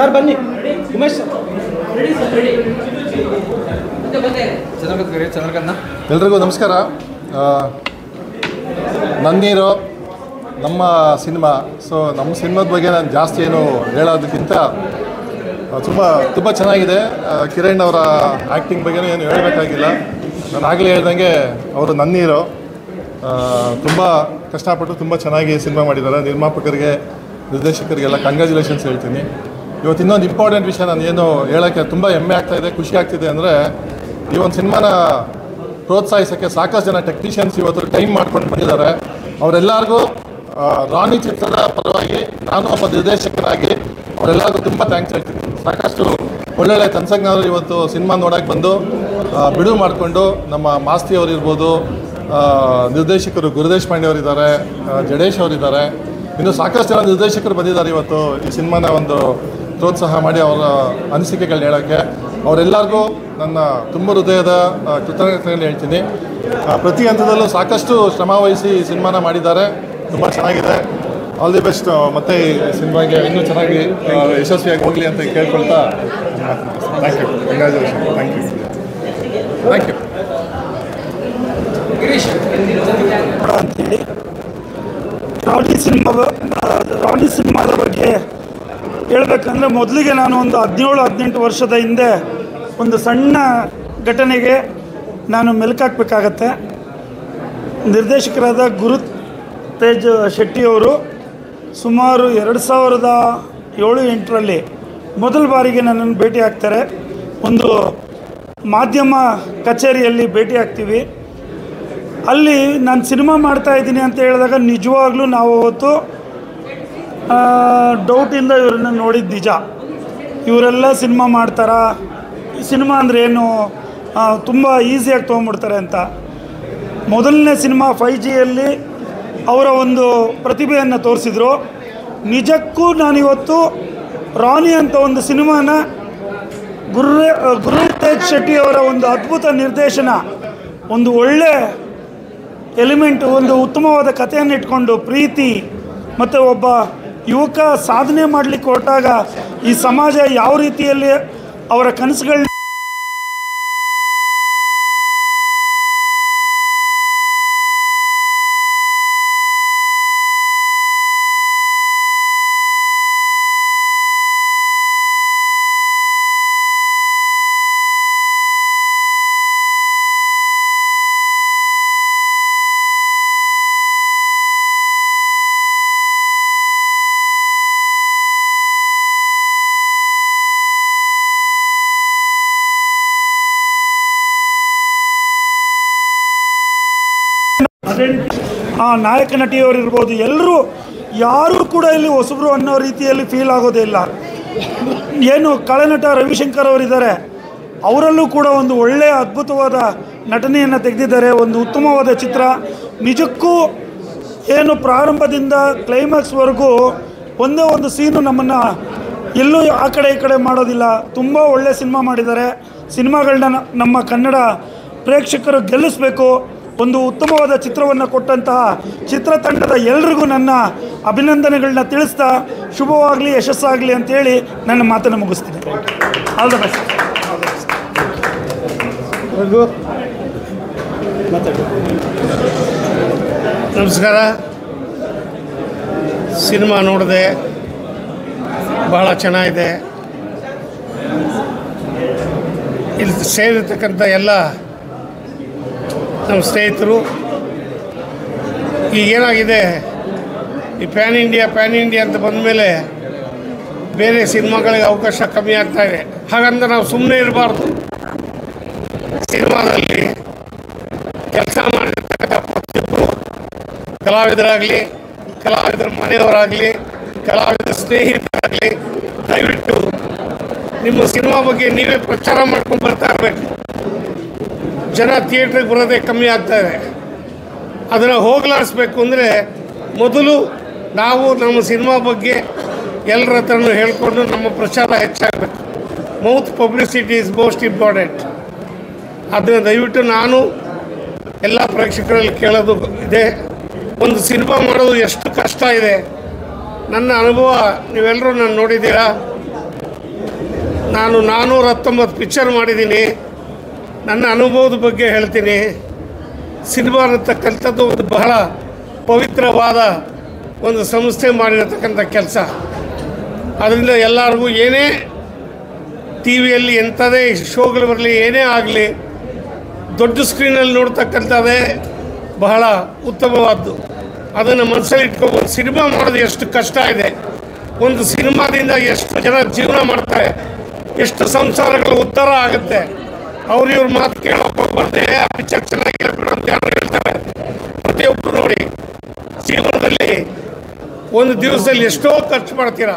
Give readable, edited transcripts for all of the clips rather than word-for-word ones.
Sir ಬನ್ನಿ ಉಮೇಶ್ ಎಲ್ರಿಗೂ ನಮಸ್ಕಾರ. ನನ್ನೀರು ನಮ್ಮ ಸಿನಿಮಾ. ಸೊ ನಮ್ಮ ಸಿನಿಮಾದ ಬಗ್ಗೆ ನಾನು ಜಾಸ್ತಿ ಏನು ಹೇಳೋದಕ್ಕಿಂತ ತುಂಬ ಚೆನ್ನಾಗಿದೆ. ಕಿರಣ್ ಅವರ ಆ್ಯಕ್ಟಿಂಗ್ ಬಗ್ಗೆ ಏನು ಹೇಳಬೇಕಾಗಿಲ್ಲ. ನಾನು ಆಗಲೇ ಹೇಳ್ದಂಗೆ ಅವರು ನನ್ನೀರು ತುಂಬ ಕಷ್ಟಪಟ್ಟು ತುಂಬ ಚೆನ್ನಾಗಿ ಸಿನಿಮಾ ಮಾಡಿದ್ದಾರೆ. ನಿರ್ಮಾಪಕರಿಗೆ, ನಿರ್ದೇಶಕರಿಗೆಲ್ಲ ಕಂಗ್ರ್ಯಾಚುಲೇಷನ್ಸ್ ಹೇಳ್ತೀನಿ. ಇವತ್ತು ಇನ್ನೊಂದು ಇಂಪಾರ್ಟೆಂಟ್ ವಿಷಯ ನಾನು ಏನು ಹೇಳೋಕ್ಕೆ ತುಂಬ ಹೆಮ್ಮೆ ಆಗ್ತಾಯಿದೆ, ಖುಷಿ ಆಗ್ತಿದೆ ಅಂದರೆ, ಈ ಒಂದು ಸಿನಿಮಾನ ಪ್ರೋತ್ಸಾಹಿಸೋಕ್ಕೆ ಸಾಕಷ್ಟು ಜನ ಟೆಕ್ನಿಷಿಯನ್ಸ್ ಇವತ್ತು ಟೈಮ್ ಮಾಡ್ಕೊಂಡು ಬಂದಿದ್ದಾರೆ. ಅವರೆಲ್ಲರಿಗೂ ರಾಣಿ ಚಿತ್ರದ ಪರವಾಗಿ ನಾನು ಒಬ್ಬ ನಿರ್ದೇಶಕರಾಗಿ ಅವರೆಲ್ಲರಿಗೂ ತುಂಬ ಥ್ಯಾಂಕ್ಸ್ ಹೇಳ್ತೀನಿ. ಸಾಕಷ್ಟು ಒಳ್ಳೊಳ್ಳೆ ತಂತ್ರಜ್ಞರು ಇವತ್ತು ಸಿನಿಮಾ ನೋಡೋಕ್ಕೆ ಬಂದು ಬಿಡುವು ಮಾಡಿಕೊಂಡು, ನಮ್ಮ ಮಾಸ್ತಿ ಅವರಿರ್ಬೋದು, ನಿರ್ದೇಶಕರು ಗುರುದೇಶ್ ಪಾಂಡೆ ಅವರಿದ್ದಾರೆ, ಜಡೇಶ್ ಅವರಿದ್ದಾರೆ, ಇನ್ನು ಸಾಕಷ್ಟು ಜನ ನಿರ್ದೇಶಕರು ಬಂದಿದ್ದಾರೆ ಇವತ್ತು ಈ ಸಿನಿಮಾನ ಒಂದು ಪ್ರೋತ್ಸಾಹ ಮಾಡಿ ಅವರ ಅನಿಸಿಕೆಗಳನ್ನ ಹೇಳೋಕ್ಕೆ. ಅವರೆಲ್ಲರಿಗೂ ನನ್ನ ತುಂಬ ಹೃದಯದ ಕೃತಜ್ಞತೆಗಳನ್ನು ಹೇಳ್ತೀನಿ. ಪ್ರತಿ ಹಂತದಲ್ಲೂ ಸಾಕಷ್ಟು ಶ್ರಮ ವಹಿಸಿ ಈ ಸಿನಿಮಾನ ಮಾಡಿದ್ದಾರೆ. ತುಂಬ ಚೆನ್ನಾಗಿದೆ. All the best. ಮತ್ತು ಈ ಸಿನಿಮಾಗೆ ಇನ್ನೂ ಚೆನ್ನಾಗಿ ಯಶಸ್ವಿಯಾಗಿ ಹೋಗಲಿ ಅಂತ ಕೇಳ್ಕೊಳ್ತಾ thank you. Congratulation. Thank you. Thank you. ಅಂತೇಳಿ ರಾಣಿ ಸಿನಿಮಾದ ಬಗ್ಗೆ ಹೇಳ್ಬೇಕಂದ್ರೆ, ಮೊದಲಿಗೆ ನಾನು ಒಂದು 17-18 ವರ್ಷದ ಹಿಂದೆ ಒಂದು ಸಣ್ಣ ಘಟನೆಗೆ ನಾನು ಮೆಲುಕಾಕಬೇಕಾಗತ್ತೆ. ನಿರ್ದೇಶಕರಾದ ಗುರು ತೇಜ್ ಶೆಟ್ಟಿಯವರು ಸುಮಾರು 2007-8ರಲ್ಲಿ ಮೊದಲ ಬಾರಿಗೆ ನನ್ನನ್ನು ಭೇಟಿ ಆಗ್ತಾರೆ. ಒಂದು ಮಾಧ್ಯಮ ಕಚೇರಿಯಲ್ಲಿ ಭೇಟಿ ಆಗ್ತೀವಿ. ಅಲ್ಲಿ ನಾನು ಸಿನಿಮಾ ಮಾಡ್ತಾಯಿದ್ದೀನಿ ಅಂತ ಹೇಳಿದಾಗ ನಿಜವಾಗ್ಲೂ ನಾವು ಅವತ್ತು ಡೌಟಿಂದ ಇವ್ರನ್ನ ನೋಡಿದ್ದು ನಿಜ. ಇವರೆಲ್ಲ ಸಿನಿಮಾ ಮಾಡ್ತಾರಾ, ಸಿನಿಮಾ ಅಂದರೆ ಏನು, ತುಂಬ ಈಸಿಯಾಗಿ ತೊಗೊಂಬಿಡ್ತಾರೆ ಅಂತ. ಮೊದಲನೇ ಸಿನಿಮಾ 5Gಯಲ್ಲಿ ಅವರ ಒಂದು ಪ್ರತಿಭೆಯನ್ನು ತೋರಿಸಿದ್ರು. ನಿಜಕ್ಕೂ ನಾನಿವತ್ತು ರಾಣಿ ಅಂತ ಒಂದು ಸಿನಿಮಾನ ಗುರು ತೇಜ್ ಶೆಟ್ಟಿಯವರ ಒಂದು ಅದ್ಭುತ ನಿರ್ದೇಶನ, ಒಂದು ಒಳ್ಳೆ ಎಲಿಮೆಂಟು, ಒಂದು ಉತ್ತಮವಾದ ಕಥೆಯನ್ನು ಇಟ್ಕೊಂಡು ಪ್ರೀತಿ ಮತ್ತು ಒಬ್ಬ ಯುವಕ ಸಾಧನೆ ಮಾಡಲಿಕ್ಕೆ ಹೊರಟಾಗ ಈ ಸಮಾಜ ಯಾವ ರೀತಿಯಲ್ಲಿ ಅವರ ಕನಸುಗಳನ್ನ ನಾಯಕ ನಟಿಯವರು ಇರ್ಬೋದು, ಎಲ್ಲರೂ ಯಾರೂ ಕೂಡ ಇಲ್ಲಿ ಹೊಸಬ್ರು ಅನ್ನೋ ರೀತಿಯಲ್ಲಿ ಫೀಲ್ ಆಗೋದೇ ಇಲ್ಲ. ಏನು ಕಳೆನಟ ರವಿಶಂಕರ್ ಅವರಿದ್ದಾರೆ, ಅವರಲ್ಲೂ ಕೂಡ ಒಂದು ಒಳ್ಳೆಯ ಅದ್ಭುತವಾದ ನಟನೆಯನ್ನು ತೆಗೆದಿದ್ದಾರೆ. ಒಂದು ಉತ್ತಮವಾದ ಚಿತ್ರ. ನಿಜಕ್ಕೂ ಏನು ಪ್ರಾರಂಭದಿಂದ ಕ್ಲೈಮ್ಯಾಕ್ಸ್ವರೆಗೂ ಒಂದೇ ಒಂದು ಸೀನು ನಮ್ಮನ್ನು ಎಲ್ಲೂ ಆ ಕಡೆ ಈ ಕಡೆ ಮಾಡೋದಿಲ್ಲ. ತುಂಬ ಒಳ್ಳೆಯ ಸಿನಿಮಾ ಮಾಡಿದ್ದಾರೆ. ಸಿನಿಮಾಗಳನ್ನ ನಮ್ಮ ಕನ್ನಡ ಪ್ರೇಕ್ಷಕರು ಗೆಲ್ಲಿಸಬೇಕು. ಒಂದು ಉತ್ತಮವಾದ ಚಿತ್ರವನ್ನು ಕೊಟ್ಟಂತಹ ಚಿತ್ರತಂಡದ ಎಲ್ರಿಗೂ ನನ್ನ ಅಭಿನಂದನೆಗಳನ್ನ ತಿಳಿಸ್ತಾ, ಶುಭವಾಗಲಿ, ಯಶಸ್ಸಾಗಲಿ ಅಂತೇಳಿ ನನ್ನ ಮಾತನ್ನು ಮುಗಿಸ್ತೀನಿ. All the best. ನಮಸ್ಕಾರ. ಸಿನಿಮಾ ನೋಡಿದೆ, ಬಹಳ ಚೆನ್ನಾಗಿದೆ. ಇಲ್ಲಿ ಸೇರಿರ್ತಕ್ಕಂಥ ಎಲ್ಲ ನಮ್ಮ ಸ್ನೇಹಿತರು, ಈಗೇನಾಗಿದೆ, ಈ ಪ್ಯಾನ್ ಇಂಡಿಯಾ ಅಂತ ಬಂದಮೇಲೆ ಬೇರೆ ಸಿನಿಮಾಗಳಿಗೆ ಅವಕಾಶ ಕಮ್ಮಿ ಆಗ್ತಾಯಿದೆ. ಹಾಗಂತ ನಾವು ಸುಮ್ಮನೆ ಇರಬಾರ್ದು. ಸಿನಿಮಾದಲ್ಲಿ ಕೆಲಸ ಮಾಡಿರ್ತಕ್ಕಂಥ ಪ್ರತಿಯೊಬ್ಬರು ಕಲಾವಿದರಾಗಲಿ, ಕಲಾವಿದರ ಮನೆಯವರಾಗಲಿ, ಕಲಾವಿದರ ಸ್ನೇಹಿತರಾಗಲಿ, ದಯವಿಟ್ಟು ನಿಮ್ಮ ಸಿನಿಮಾ ಬಗ್ಗೆ ನೀವೇ ಪ್ರಚಾರ ಮಾಡ್ಕೊಂಡು ಬರ್ತಾ ಇರಬೇಕು. ಜನ ಥಿಯೇಟ್ರಿಗೆ ಬರೋದೇ ಕಮ್ಮಿ ಆಗ್ತಾಯಿದೆ. ಅದನ್ನು ಹೋಗಲಾಡಿಸ್ಬೇಕು ಅಂದರೆ ಮೊದಲು ನಾವು ನಮ್ಮ ಸಿನಿಮಾ ಬಗ್ಗೆ ಎಲ್ಲರ ಹತ್ರನೂ ಹೇಳ್ಕೊಂಡು ನಮ್ಮ ಪ್ರಚಾರ ಹೆಚ್ಚಾಗಬೇಕು. Mouth publicity is most important. ಅದನ್ನು ದಯವಿಟ್ಟು ನಾನು ಎಲ್ಲ ಪ್ರೇಕ್ಷಕರಲ್ಲಿ ಕೇಳೋದು ಇದೆ, ಒಂದು ಸಿನಿಮಾ ಮಾಡೋದು ಎಷ್ಟು ಕಷ್ಟ ಇದೆ. ನನ್ನ ಅನುಭವ ನೀವೆಲ್ಲರೂ ನಾನು ನೋಡಿದ್ದೀರಾ. ನಾನು 419 ಪಿಕ್ಚರ್ ಮಾಡಿದ್ದೀನಿ. ನನ್ನ ಅನುಭವದ ಬಗ್ಗೆ ಹೇಳ್ತೀನಿ. ಸಿನಿಮಾ ಅನ್ನತಕ್ಕಂಥದ್ದು ಒಂದು ಬಹಳ ಪವಿತ್ರವಾದ ಒಂದು ಸಂಸ್ಥೆ ಮಾಡಿರತಕ್ಕಂಥ ಕೆಲಸ. ಅದರಿಂದ ಎಲ್ಲರಿಗೂ ಏನೇ ಟಿ ವಿಯಲ್ಲಿ ಎಂಥದೇ ಶೋಗಳು ಬರಲಿ, ಏನೇ ಆಗಲಿ, ದೊಡ್ಡ ಸ್ಕ್ರೀನಲ್ಲಿ ನೋಡ್ತಕ್ಕಂಥದ್ದೇ ಬಹಳ ಉತ್ತಮವಾದ್ದು. ಅದನ್ನು ಮನಸ್ಸಲ್ಲಿ ಇಟ್ಕೊಂಡು ಸಿನಿಮಾ ಮಾಡೋದು ಎಷ್ಟು ಕಷ್ಟ ಇದೆ, ಒಂದು ಸಿನಿಮಾದಿಂದ ಎಷ್ಟು ಜನ ಜೀವನ ಮಾಡ್ತಾರೆ, ಎಷ್ಟು ಸಂಸಾರಗಳು ಉದ್ಧಾರ ಆಗುತ್ತೆ. ಇವ್ರ ಮಾತು ಕೇಳೋಕೆ ಹೋಗ್ಬಾರ್ದೆ, ಆ ಪಿಕ್ಚರ್ ಚೆನ್ನಾಗಿಲ್ಲ ಬಿಡು ಅಂತ ಯಾರು ಹೇಳ್ತಾರೆ. ಪ್ರತಿಯೊಬ್ಬರು ನೋಡಿ, ಜೀವನದಲ್ಲಿ ಒಂದು ದಿವಸದಲ್ಲಿ ಎಷ್ಟೋ ಖರ್ಚು ಮಾಡ್ತೀರಾ.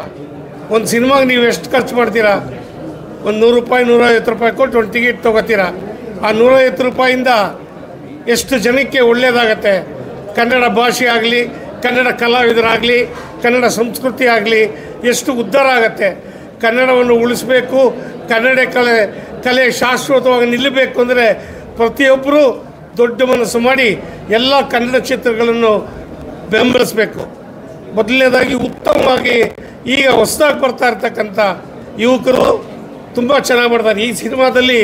ಒಂದು ಸಿನಿಮಾಗೆ ನೀವು ಎಷ್ಟು ಖರ್ಚು ಮಾಡ್ತೀರಾ? ಒಂದು 100 ರೂಪಾಯಿ 150 ರೂಪಾಯಿ ಕೊಟ್ಟು ಒಂದು ಟಿಕೆಟ್ ತೊಗೋತೀರಾ. ಆ 150 ರೂಪಾಯಿಂದ ಎಷ್ಟು ಜನಕ್ಕೆ ಒಳ್ಳೆಯದಾಗತ್ತೆ. ಕನ್ನಡ ಭಾಷೆ ಆಗಲಿ, ಕನ್ನಡ ಕಲಾವಿದರಾಗಲಿ, ಕನ್ನಡ ಸಂಸ್ಕೃತಿ ಆಗಲಿ ಎಷ್ಟು ಉದ್ಧಾರ ಆಗುತ್ತೆ. ಕನ್ನಡವನ್ನು ಉಳಿಸಬೇಕು, ಕನ್ನಡ ಕಲೆ ಶಾಶ್ವತವಾಗಿ ನಿಲ್ಲಬೇಕು ಅಂದರೆ ಪ್ರತಿಯೊಬ್ಬರೂ ದೊಡ್ಡ ಮನಸ್ಸು ಮಾಡಿ ಎಲ್ಲ ಕನ್ನಡ ಚಿತ್ರಗಳನ್ನು ಬೆಂಬಲಿಸಬೇಕು. ಮೊದಲನೇದಾಗಿ ಉತ್ತಮವಾಗಿ ಈಗ ಹೊಸದಾಗಿ ಬರ್ತಾ ಇರ್ತಕ್ಕಂಥ ಯುವಕರು ತುಂಬ ಚೆನ್ನಾಗಿ ಮಾಡ್ತಾರೆ. ಈ ಸಿನಿಮಾದಲ್ಲಿ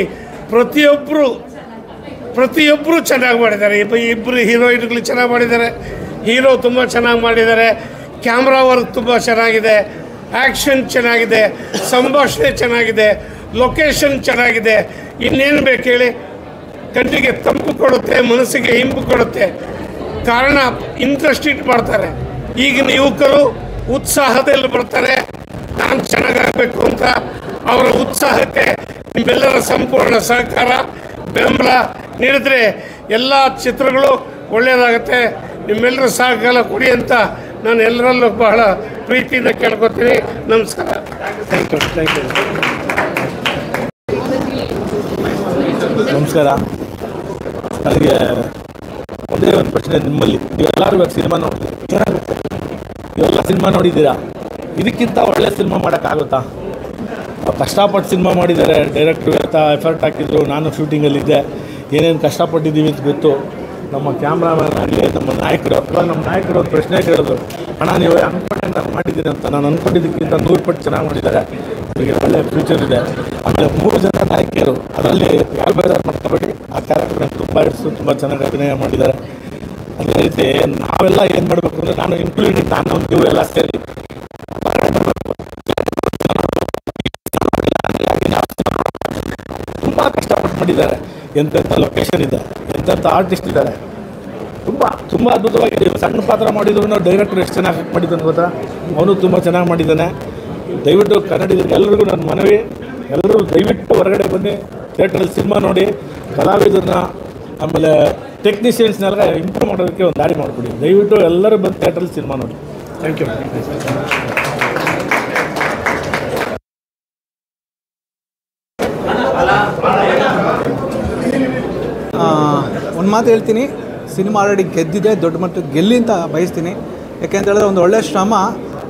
ಪ್ರತಿಯೊಬ್ಬರು ಚೆನ್ನಾಗಿ ಮಾಡಿದ್ದಾರೆ. ಇಬ್ಬರು ಹೀರೋಯಿನ್ಗಳು ಚೆನ್ನಾಗಿ ಮಾಡಿದ್ದಾರೆ, ಹೀರೋ ತುಂಬ ಚೆನ್ನಾಗಿ ಮಾಡಿದ್ದಾರೆ, ಕ್ಯಾಮ್ರಾ ವರ್ಕ್ ತುಂಬ ಚೆನ್ನಾಗಿದೆ, ಆ್ಯಕ್ಷನ್ ಚೆನ್ನಾಗಿದೆ, ಸಂಭಾಷಣೆ ಚೆನ್ನಾಗಿದೆ, ಲೊಕೇಶನ್ ಚೆನ್ನಾಗಿದೆ. ಇನ್ನೇನು ಬೇಕು ಹೇಳಿ? ಕಣ್ಣಿಗೆ ತಂಪು ಕೊಡುತ್ತೆ, ಮನಸ್ಸಿಗೆ ಇಂಪು ಕೊಡುತ್ತೆ. ಕಾರಣ ಇಂಟ್ರೆಸ್ಟ್ ಇಟ್ಟು ಮಾಡ್ತಾರೆ. ಈಗಿನ ಯುವಕರು ಉತ್ಸಾಹದಲ್ಲಿ ಬರ್ತಾರೆ, ನಾನು ಚೆನ್ನಾಗಾಗಬೇಕು ಅಂತ. ಅವರ ಉತ್ಸಾಹಕ್ಕೆ ನಿಮ್ಮೆಲ್ಲರ ಸಂಪೂರ್ಣ ಸಹಕಾರ ಬೆಂಬಲ ನೀಡಿದ್ರೆ ಎಲ್ಲ ಚಿತ್ರಗಳು ಒಳ್ಳೆಯದಾಗುತ್ತೆ. ನಿಮ್ಮೆಲ್ಲರ ಸಹಕಾರ ಕೊಡಿ ಅಂತ ನಾನು ಎಲ್ಲರಲ್ಲೂ ಬಹಳ ಪ್ರೀತಿಯಿಂದ ಕೇಳ್ಕೊತೀನಿ. ನಮಸ್ಕಾರ. ನಮಸ್ಕಾರ. ನನಗೆ ಒಂದೇ ಒಂದು ಪ್ರಶ್ನೆ ನಿಮ್ಮಲ್ಲಿ. ನೀವೆಲ್ಲರೂ ಇವಾಗ ಸಿನಿಮಾ ನೋಡಿದ್ದೀರಿ, ಏನಾಗುತ್ತೆ? ಇವೆಲ್ಲ ಸಿನಿಮಾ ನೋಡಿದ್ದೀರಾ, ಇದಕ್ಕಿಂತ ಒಳ್ಳೆ ಸಿನಿಮಾ ಮಾಡೋಕ್ಕಾಗುತ್ತಾ? ಕಷ್ಟಪಟ್ಟು ಸಿನಿಮಾ ಮಾಡಿದ್ದಾರೆ, ಡೈರೆಕ್ಟ್ರು ಎಫರ್ಟ್ ಹಾಕಿದ್ರು. ನಾನು ಶೂಟಿಂಗಲ್ಲಿದ್ದೆ, ಏನೇನು ಕಷ್ಟಪಟ್ಟಿದ್ದೀವಿ ಅಂತ ಗೊತ್ತು. ನಮ್ಮ ಕ್ಯಾಮ್ರಾಮನ್ ಆಗಲಿ, ನಮ್ಮ ನಾಯಕರು, ಅಥವಾ ನಮ್ಮ ನಾಯಕರು ಒಂದು ಪ್ರಶ್ನೆ ಕೇಳಿದ್ರು, ಅಣ್ಣ ನೀವು ಅಂದ್ಕೊಂಡೆ ನಾನು ಮಾಡಿದ್ದೀನಿ ಅಂತ. ನಾನು ಅಂದ್ಕೊಂಡಿದ್ದಕ್ಕಿಂತ 100 ಪಟ್ಟು ಚೆನ್ನಾಗಿ ಮಾಡಿದ್ದಾರೆ, ಅವರಿಗೆ ಒಳ್ಳೆ ಫ್ಯೂಚರ್ ಇದೆ. ಆಮೇಲೆ 3 ಜನ ನಾಯಕಿಯರು, ಅದರಲ್ಲಿ ಯಾರು ಬೇಜಾರು ಮಾಡ್ಕೊಬೇಡಿ, ಆ ಕ್ಯಾರೆಕ್ಟರ್ನ ತುಂಬ ತುಂಬ ಚೆನ್ನಾಗಿ ಅಭಿನಯ ಮಾಡಿದ್ದಾರೆ. ಅದೇ ರೀತಿ ನಾವೆಲ್ಲ ಏನು ಮಾಡಬೇಕು ಅಂದರೆ, ನಾನು ಇನ್ಕ್ಲೂಡಿಂಗ್ ನಾನು ನೀವು ಎಲ್ಲ ಸೇರಿ ತುಂಬ ಕಷ್ಟಪಟ್ಟು ಮಾಡಿದ್ದಾರೆ. ಎಂತೆಂಥ ಲೊಕೇಶನ್ ಇದೆ, ಎಂತೆಂಥ ಆರ್ಟಿಸ್ಟ್ ಇದ್ದಾರೆ, ತುಂಬ ಅದ್ಭುತವಾಗಿದೆ. ಸಣ್ಣ ಪಾತ್ರ ಮಾಡಿದ್ರು ಡೈರೆಕ್ಟರ್ ಎಷ್ಟು ಚೆನ್ನಾಗಿ ಮಾಡಿದ್ದಾನೆ ಗೊತ್ತಾ? ಅವನು ತುಂಬ ಚೆನ್ನಾಗಿ ಮಾಡಿದ್ದಾನೆ. ದಯವಿಟ್ಟು ಕನ್ನಡಿಗರಿಗೆ ಎಲ್ಲರಿಗೂ ನನ್ನ ಮನವಿ, ಎಲ್ಲರೂ ದಯವಿಟ್ಟು ಹೊರಗಡೆ ಬನ್ನಿ, ಥಿಯೇಟ್ರಲ್ಲಿ ಸಿನಿಮಾ ನೋಡಿ, ಕಲಾವಿದರನ್ನ ಆಮೇಲೆ ಟೆಕ್ನಿಷಿಯನ್ಸ್ನೆಲ್ಲ ಇಂಪ್ರೂವ್ ಮಾಡೋದಕ್ಕೆ ಒಂದು ದಾರಿ ಮಾಡಿಕೊಡಿ. ದಯವಿಟ್ಟು ಎಲ್ಲರೂ ಬಂದು ಥಿಯೇಟ್ರಲ್ಲಿ ಸಿನಿಮಾ ನೋಡಿ. Thank you. ಒಂದು ಮಾತು ಹೇಳ್ತೀನಿ, ಸಿನಿಮಾ ಆಲ್ರೆಡಿ ಗೆದ್ದಿದೆ, ದೊಡ್ಡ ಮಟ್ಟಕ್ಕೆ ಗೆಲ್ಲಿ ಅಂತ ಬಯಸ್ತೀನಿ. ಯಾಕೆಂತ ಹೇಳಿದ್ರೆ ಒಂದು ಒಳ್ಳೆಯ ಶ್ರಮ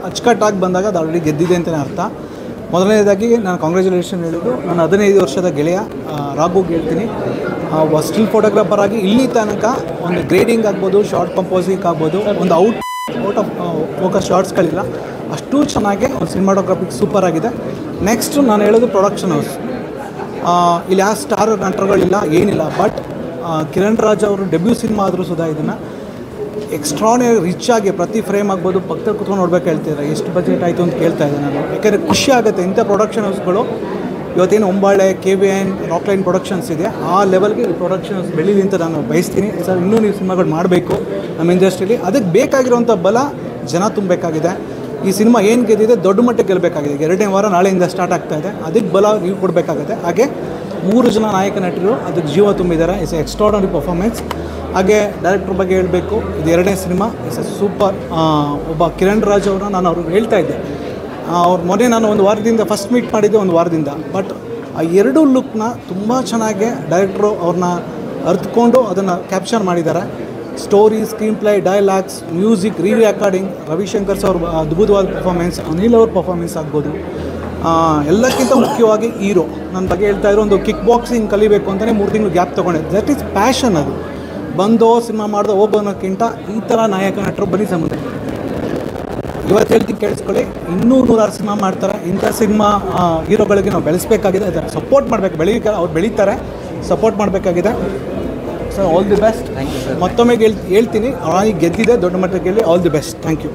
ಅಚ್ಚುಕಟ್ಟಾಗಿ ಬಂದಾಗ ಅದು ಆಲ್ರೆಡಿ ಗೆದ್ದಿದೆ ಅಂತಲೇ ಅರ್ಥ. ಮೊದಲನೇದಾಗಿ ನಾನು ಕಾಂಗ್ರ್ಯಾಚುಲೇಷನ್ ಹೇಳೋದು ನನ್ನ 15 ವರ್ಷದ ಗೆಳೆಯ ರಾಘುಗೆ ಹೇಳ್ತೀನಿ. ಸ್ಟಿಲ್ ಫೋಟೋಗ್ರಾಫರ್ ಆಗಿ ಇಲ್ಲಿ ತನಕ ಒಂದು ಗ್ರೇಡಿಂಗ್ ಆಗ್ಬೋದು, ಶಾರ್ಟ್ ಕಂಪೋಸಿಂಗ್ ಆಗ್ಬೋದು, ಒಂದು ಔಟ್ ಆಫ್ ಫೋಕಸ್ ಶಾರ್ಟ್ಸ್ಗಳಿಲ್ಲ, ಅಷ್ಟು ಚೆನ್ನಾಗಿ ಒಂದು ಸಿನಿಮಾಟೋಗ್ರಫಿಕ್ ಸೂಪರ್ ಆಗಿದೆ. ನೆಕ್ಸ್ಟು ನಾನು ಹೇಳೋದು ಪ್ರೊಡಕ್ಷನ್ ಹೌಸ್. ಇಲ್ಲಿ ಯಾವ ಸ್ಟಾರ್ ನಟರುಗಳಿಲ್ಲ, ಏನಿಲ್ಲ. ಬಟ್ ಕಿರಣ್ ರಾಜ್ ಅವರು ಡೆಬ್ಯೂ ಸಿನಿಮಾ ಆದರೂ ಸುಧಾ ಇದನ್ನು ಎಕ್ಸ್ಟ್ರಾನೇ ರಿಚ್ ಆಗಿ ಪ್ರತಿ ಫ್ರೇಮ್ ಆಗ್ಬೋದು ಪಕ್ಕದಲ್ಲಿ ಕೂತ್ಕೊಂಡು ನೋಡ್ಬೇಕು ಹೇಳ್ತಿದ್ದಾರೆ. ಎಷ್ಟು ಬಜೆಟ್ ಆಯಿತು ಅಂತ ಕೇಳ್ತಾ ಇದ್ದೆ ನಾನು. ಯಾಕೆಂದರೆ ಖುಷಿ ಆಗುತ್ತೆ ಇಂಥ ಪ್ರೊಡಕ್ಷನ್ ಹೌಸ್ಗಳು. ಇವತ್ತೇನು ಒಂಬಾಳೆ, KVN, ರಾಕ್ಲೈನ್ ಪ್ರೊಡಕ್ಷನ್ಸ್ ಇದೆ, ಆ ಲೆವೆಲ್ಗೆ ಈ ಪ್ರೊಡಕ್ಷನ್ ಹೌಸ್ ಬೆಳೀಲಿ ಅಂತ ನಾನು ಬಯಸ್ತೀನಿ. ಸರ್, ಇನ್ನೂ ನೀವು ಸಿನಿಮಾಗಳು ಮಾಡಬೇಕು ನಮ್ಮ ಇಂಡಸ್ಟ್ರಿಲಿ. ಅದಕ್ಕೆ ಬೇಕಾಗಿರುವಂಥ ಬಲ ಜನ ತುಂಬಬೇಕಾಗಿದೆ. ಈ ಸಿನಿಮಾ ಏನು ಗೆದ್ದಿದೆ ದೊಡ್ಡ ಮಟ್ಟಕ್ಕೆ ಗೆಲ್ಲಬೇಕಾಗಿದೆ. 2ನೇ ವಾರ ನಾಳೆಯಿಂದ ಸ್ಟಾರ್ಟ್ ಆಗ್ತಾ ಇದೆ. ಅದಕ್ಕೆ ಬಲ ನೀವು ಕೊಡಬೇಕಾಗುತ್ತೆ. ಹಾಗೆ 3 ಜನ ನಾಯಕ ನಟರು ಅದಕ್ಕೆ ಜೀವ ತುಂಬಿದ್ದಾರೆ. It's extraordinary performance. ಹಾಗೆ ಡೈರೆಕ್ಟ್ರ್ ಬಗ್ಗೆ ಹೇಳಬೇಕು, ಇದು 2ನೇ ಸಿನಿಮಾ, ಇಟ್ಸ್ ಎ ಸೂಪರ್. ಒಬ್ಬ ಕಿರಣ್ ರಾಜ್ ಅವ್ರನ್ನ ನಾನು ಅವ್ರಿಗೆ ಹೇಳ್ತಾ ಇದ್ದೆ, ಅವ್ರು ಮೊನ್ನೆ ನಾನು ಒಂದು ವಾರದಿಂದ ಫಸ್ಟ್ ಮೀಟ್ ಮಾಡಿದ್ದೆ, ಒಂದು ವಾರದಿಂದ. ಬಟ್ ಆ 2 ಲುಕ್ನ ತುಂಬ ಚೆನ್ನಾಗಿ ಡೈರೆಕ್ಟ್ರು ಅವ್ರನ್ನ ಅರ್ಥಕೊಂಡು ಅದನ್ನು ಕ್ಯಾಪ್ಚರ್ ಮಾಡಿದ್ದಾರೆ. Story, screen play, dialogues, music, recording, Ravishankar sir ಅವ್ರ ಅದ್ಭುತವಾದ ಪರ್ಫಾರ್ಮೆನ್ಸ್, ಅನಿಲ್ ಅವ್ರ ಪರ್ಫಾರ್ಮೆನ್ಸ್ ಆಗ್ಬೋದು. ಎಲ್ಲಕ್ಕಿಂತ ಮುಖ್ಯವಾಗಿ ಹೀರೋ ನನ್ನ ಬಗ್ಗೆ ಹೇಳ್ತಾ ಇದ್ರು, ಒಂದು ಕಿಕ್ ಬಾಕ್ಸಿಂಗ್ ಕಲಿಬೇಕು ಅಂತಲೇ 3 ತಿಂಗಳು ಗ್ಯಾಪ್ ತೊಗೊಂಡೆ. That is passion. ಅದು ಬಂದೋ ಸಿನಿಮಾ ಮಾಡ್ದೋ ಹೋಗೋನಕ್ಕಿಂತ ಈ ಥರ ನಾಯಕ ನಟರು ಬನ್ನಿ ಸಮುದಾಯ. ಇವತ್ತು ಹೇಳ್ತೀನಿ ಕೇಳಿಸ್ಕೊಳ್ಳಿ, ಇನ್ನೂ 106 ಸಿನಿಮಾ ಮಾಡ್ತಾರೆ. ಇಂಥ ಸಿನಿಮಾ ಹೀರೋಗಳಿಗೆ ನಾವು ಬೆಳೆಸಬೇಕಾಗಿದೆ, ಅದನ್ನು ಸಪೋರ್ಟ್ ಮಾಡಬೇಕು. ಅವ್ರು ಬೆಳೀತಾರೆ, ಸಪೋರ್ಟ್ ಮಾಡಬೇಕಾಗಿದೆ. So all the best. ಮತ್ತೊಮ್ಮೆ ಹೇಳ್ತೀನಿ, ರಾಣಿ ಗೆದ್ದಿದೆ, ದೊಡ್ಡ ಮಟ್ಟಕ್ಕೆ ಗೆಲ್ಲಿ. All the best. Thank you.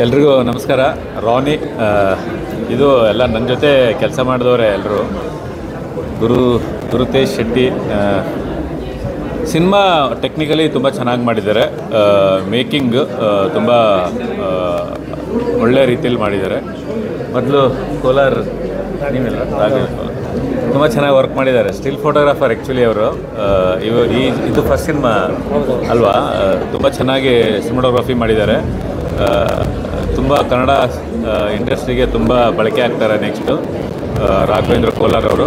ಎಲ್ರಿಗೂ ನಮಸ್ಕಾರ. ರಾನಿ ಇದು ಎಲ್ಲ ನನ್ನ ಜೊತೆ ಕೆಲಸ ಮಾಡಿದವರೇ ಎಲ್ಲರೂ. ಗುರುತೇಜ್ ಶೆಟ್ಟಿ ಸಿನಿಮಾ ಟೆಕ್ನಿಕಲಿ ತುಂಬ ಚೆನ್ನಾಗಿ ಮಾಡಿದ್ದಾರೆ. ಮೇಕಿಂಗ್ ತುಂಬ ಒಳ್ಳೆಯ ರೀತಿಯಲ್ಲಿ ಮಾಡಿದ್ದಾರೆ. ಮೊದಲು ಕೋಲಾರ ನೀವೆಲ್ಲ ತುಂಬ ಚೆನ್ನಾಗಿ ವರ್ಕ್ ಮಾಡಿದ್ದಾರೆ. ಸ್ಟಿಲ್ ಫೋಟೋಗ್ರಾಫರ್ ಆ್ಯಕ್ಚುಲಿ ಅವರು. ಇದು ಫಸ್ಟ್ ಸಿನಿಮಾ ಅಲ್ವಾ? ತುಂಬ ಚೆನ್ನಾಗಿ ಸಿನಿಮಾಟೋಗ್ರಫಿ ಮಾಡಿದ್ದಾರೆ. ತುಂಬ ಕನ್ನಡ ಇಂಡಸ್ಟ್ರಿಗೆ ತುಂಬ ಬಳಕೆ ಆಗ್ತಾರೆ. ನೆಕ್ಸ್ಟು ರಾಘವೇಂದ್ರ ಕೋಲಾರ್ ಅವರು.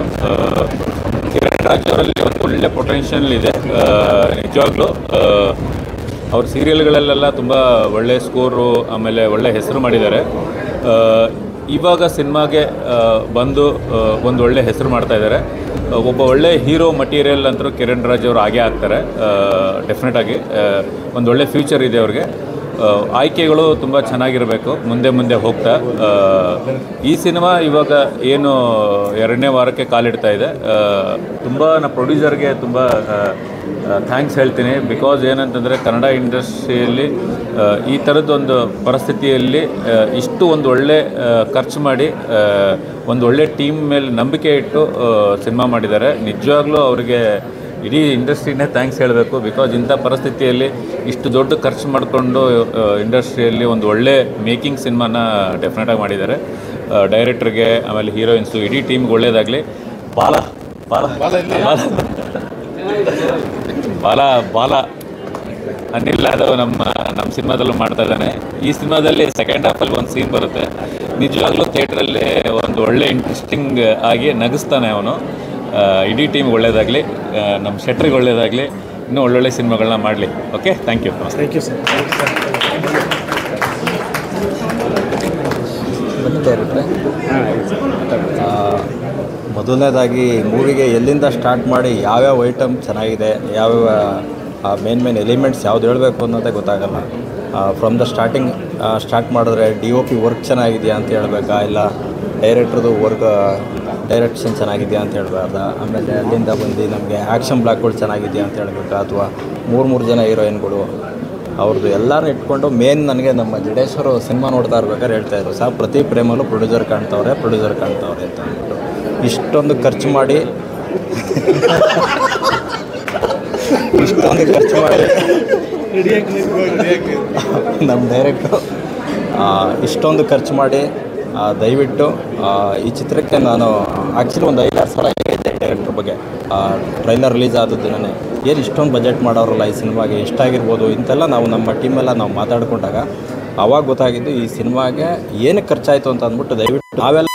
ಕಿರಣ್ ರಾಜ್ ಅವರಲ್ಲಿ ಒಂದು ಒಳ್ಳೆ ಪೊಟೆನ್ಷಿಯಲ್ ಇದೆ ನಿಜವಾಗ್ಲೂ. ಅವ್ರ ಸೀರಿಯಲ್ಗಳಲ್ಲೆಲ್ಲ ತುಂಬ ಒಳ್ಳೆ ಸ್ಕೋರು, ಆಮೇಲೆ ಒಳ್ಳೆ ಹೆಸರು ಮಾಡಿದ್ದಾರೆ. ಇವಾಗ ಸಿನಿಮಾಗೆ ಬಂದು ಒಂದು ಒಳ್ಳೆ ಹೆಸರು ಮಾಡ್ತಾಯಿದ್ದಾರೆ. ಒಬ್ಬ ಒಳ್ಳೆ ಹೀರೋ ಮಟೀರಿಯಲ್ ಅಂತರೂ ಕಿರಣ್ ರಾಜ್ ಅವರು ಆಗೇ ಆಗ್ತಾರೆ ಡೆಫಿನೆಟಾಗಿ. ಒಂದು ಒಳ್ಳೆ ಫ್ಯೂಚರ್ ಇದೆ ಅವ್ರಿಗೆ. ಆಯ್ಕೆಗಳು ತುಂಬ ಚೆನ್ನಾಗಿರಬೇಕು ಮುಂದೆ ಹೋಗ್ತಾ. ಈ ಸಿನಿಮಾ ಇವಾಗ ಏನು 2ನೇ ವಾರಕ್ಕೆ ಕಾಲಿಡ್ತಾ ಇದೆ. ತುಂಬ ಪ್ರೊಡ್ಯೂಸರ್ಗೆ ತುಂಬ ಥ್ಯಾಂಕ್ಸ್ ಹೇಳ್ತೀನಿ. ಬಿಕಾಸ್ ಏನಂತಂದರೆ ಕನ್ನಡ ಇಂಡಸ್ಟ್ರಿಯಲ್ಲಿ ಈ ಥರದ್ದೊಂದು ಪರಿಸ್ಥಿತಿಯಲ್ಲಿ ಇಷ್ಟು ಒಂದು ಒಳ್ಳೆ ಖರ್ಚು ಮಾಡಿ ಒಂದು ಒಳ್ಳೆ ಟೀಮ್ ಮೇಲೆ ನಂಬಿಕೆ ಇಟ್ಟು ಸಿನಿಮಾ ಮಾಡಿದ್ದಾರೆ. ನಿಜವಾಗ್ಲೂ ಅವರಿಗೆ ಇಡೀ ಇಂಡಸ್ಟ್ರಿನೇ ಥ್ಯಾಂಕ್ಸ್ ಹೇಳಬೇಕು. ಬಿಕಾಸ್ ಇಂಥ ಪರಿಸ್ಥಿತಿಯಲ್ಲಿ ಇಷ್ಟು ದೊಡ್ಡ ಖರ್ಚು ಮಾಡಿಕೊಂಡು ಇಂಡಸ್ಟ್ರಿಯಲ್ಲಿ ಒಂದು ಒಳ್ಳೆ ಮೇಕಿಂಗ್ ಸಿನಿಮಾನ ಡೆಫಿನೆಟಾಗಿ ಮಾಡಿದ್ದಾರೆ. ಡೈರೆಕ್ಟ್ರಿಗೆ, ಆಮೇಲೆ ಹೀರೋಯಿನ್ಸು, ಇಡೀ ಟೀಮ್ಗೆ ಒಳ್ಳೆಯದಾಗಲಿ. ಬಾಲ ಅನಿಲ್ ಯಾದವ್ ನಮ್ಮ ಸಿನಿಮಾದಲ್ಲೂ ಮಾಡ್ತಾ ಇದ್ದಾನೆ. ಈ ಸಿನಿಮಾದಲ್ಲಿ ಸೆಕೆಂಡ್ ಹಾಫಲ್ಲಿ ಒಂದು ಸೀನ್ ಬರುತ್ತೆ. ನಿಜವಾಗ್ಲೂ ಥಿಯೇಟ್ರಲ್ಲಿ ಒಂದು ಒಳ್ಳೆ ಇಂಟ್ರೆಸ್ಟಿಂಗ್ ಆಗಿ ನಗಿಸ್ತಾನೆ ಅವನು. ಇಡೀ ಟೀಮ್ಗೆ ಒಳ್ಳೆಯದಾಗಲಿ, ನಮ್ಮ ಶೆಟ್ರಿಗೆ ಒಳ್ಳೆಯದಾಗಲಿ, ಇನ್ನೂ ಒಳ್ಳೊಳ್ಳೆ ಸಿನಿಮಾಗಳನ್ನ ಮಾಡಲಿ. Okay, thank you. Thank you sir. ಮೊದಲನೇದಾಗಿ ಮೂವಿಗೆ ಎಲ್ಲಿಂದ ಸ್ಟಾರ್ಟ್ ಮಾಡಿ ಯಾವ್ಯಾವ ಐಟಮ್ ಚೆನ್ನಾಗಿದೆ, ಯಾವ್ಯಾವ ಮೇನ್ ಎಲಿಮೆಂಟ್ಸ್ ಯಾವ್ದು ಹೇಳಬೇಕು ಅನ್ನೋದೇ ಗೊತ್ತಾಗಲ್ಲ. ಫ್ರಮ್ ದ ಸ್ಟಾರ್ಟ್ ಮಾಡಿದ್ರೆ DOP ವರ್ಕ್ ಚೆನ್ನಾಗಿದೆಯಾ ಅಂತ ಹೇಳಬೇಕಾ, ಇಲ್ಲ ಡೈರೆಕ್ಟ್ರದ್ದು ಡೈರೆಕ್ಷನ್ ಚೆನ್ನಾಗಿದೆಯಾ ಅಂತ ಹೇಳ್ಬಾರ್ದ, ಆಮೇಲೆ ಅಲ್ಲಿಂದ ಬಂದು ನಮಗೆ ಆ್ಯಕ್ಷನ್ ಬ್ಲಾಕ್ಗಳು ಚೆನ್ನಾಗಿದೆಯಾ ಅಂತ ಹೇಳಬೇಕಾ, ಅಥವಾ ಮೂರು ಜನ ಹೀರೋಯಿನ್ಗಳು ಅವ್ರದ್ದು ಎಲ್ಲರೂ ಇಟ್ಕೊಂಡು ನನಗೆ ನಮ್ಮ ಜಡೇಶ್ವರು ಸಿನಿಮಾ ನೋಡ್ತಾ ಇರ್ಬೇಕಾದ್ರೆ ಹೇಳ್ತಾಯಿದ್ರು, ಸರ್ ಪ್ರತಿ ಪ್ರೇಮಲ್ಲೂ ಪ್ರೊಡ್ಯೂಸರ್ ಕಾಣ್ತವ್ರೆ ಅಂತ ಅಂದ್ಬಿಟ್ಟು. ಇಷ್ಟೊಂದು ಖರ್ಚು ಮಾಡಿ ನಮ್ಮ ಡೈರೆಕ್ಟ್ರು ಇಷ್ಟೊಂದು ಖರ್ಚು ಮಾಡಿ ದಯವಿಟ್ಟು ಈ ಚಿತ್ರಕ್ಕೆ ನಾನು ಆ್ಯಕ್ಚುಲಿ ಒಂದು 5-6 ಸಲ ಹೇಳಿದ್ದೆ ಡೈರೆಕ್ಟ್ರ್ ಬಗ್ಗೆ. ಟ್ರೈಲರ್ ರಿಲೀಸ್ ಆದದ್ದು ನಾನು ಏನು ಇಷ್ಟೊಂದು ಬಜೆಟ್ ಮಾಡೋರಲ್ಲ ಈ ಸಿನಿಮಾಗೆ, ಎಷ್ಟಾಗಿರ್ಬೋದು ಇಂತೆಲ್ಲ ನಾವು ನಮ್ಮ ಟೀಮೆಲ್ಲ ನಾವು ಮಾತಾಡ್ಕೊಂಡಾಗ ಆವಾಗ ಗೊತ್ತಾಗಿದ್ದು ಈ ಸಿನಿಮಾಗೆ ಏನಕ್ಕೆ ಖರ್ಚಾಯಿತು ಅಂತ ಅಂದ್ಬಿಟ್ಟು ದಯವಿಟ್ಟು ನಾವೆಲ್ಲ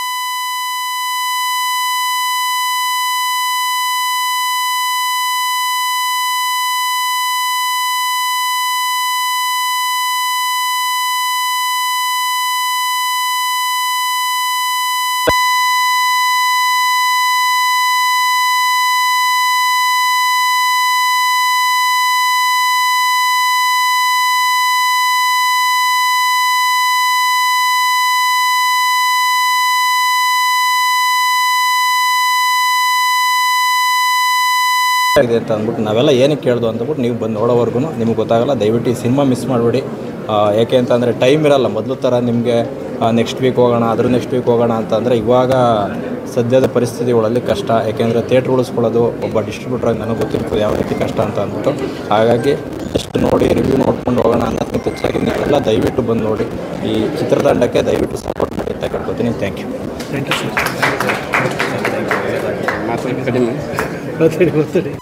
ಇದೆ ಅಂತ ಅಂದ್ಬಿಟ್ಟು ನಾವೆಲ್ಲ ಏನಕ್ಕೆ ಕೇಳ್ದು ಅಂದ್ಬಿಟ್ಟು ನೀವು ಬಂದು ನೋಡೋವರೆಗೂ ನಿಮ್ಗೆ ಗೊತ್ತಾಗಲ್ಲ. ದಯವಿಟ್ಟು ಈ ಸಿನಿಮಾ ಮಿಸ್ ಮಾಡಬೇಡಿ. ಯಾಕೆ ಅಂತಂದರೆ ಟೈಮ್ ಇರಲ್ಲ. ಮೊದಲು ಥರ ನಿಮಗೆ ನೆಕ್ಸ್ಟ್ ವೀಕ್ ಹೋಗೋಣ, ನೆಕ್ಸ್ಟ್ ವೀಕ್ ಹೋಗೋಣ ಅಂತಂದರೆ ಇವಾಗ ಸದ್ಯದ ಪರಿಸ್ಥಿತಿಗಳಲ್ಲಿ ಕಷ್ಟ. ಯಾಕೆಂದರೆ ಥಿಯೇಟ್ರ್ ಉಳಿಸ್ಕೊಳ್ಳೋದು ಒಬ್ಬ ಡಿಸ್ಟ್ರಿಬ್ಯೂಟ್ರಾಗಿ ನನಗೆ ಗೊತ್ತಿರ್ತದೆ ಯಾವ ರೀತಿ ಕಷ್ಟ ಅಂತ ಅಂದ್ಬಿಟ್ಟು. ಹಾಗಾಗಿ ಜಸ್ಟ್ ನೋಡಿ ರಿವ್ಯೂ ನೋಡ್ಕೊಂಡು ಹೋಗೋಣ ಅನ್ನೋದಕ್ಕಿಂತ ಹೆಚ್ಚಾಗಿ ನೀವೆಲ್ಲ ದಯವಿಟ್ಟು ಬಂದು ನೋಡಿ. ಈ ಚಿತ್ರತಂಡಕ್ಕೆ ದಯವಿಟ್ಟು ಸಪೋರ್ಟ್ ಮಾಡಿ ಅಂತ ಕೇಳ್ಕೊತೀನಿ. Thank you. ಕಡಿಮೆ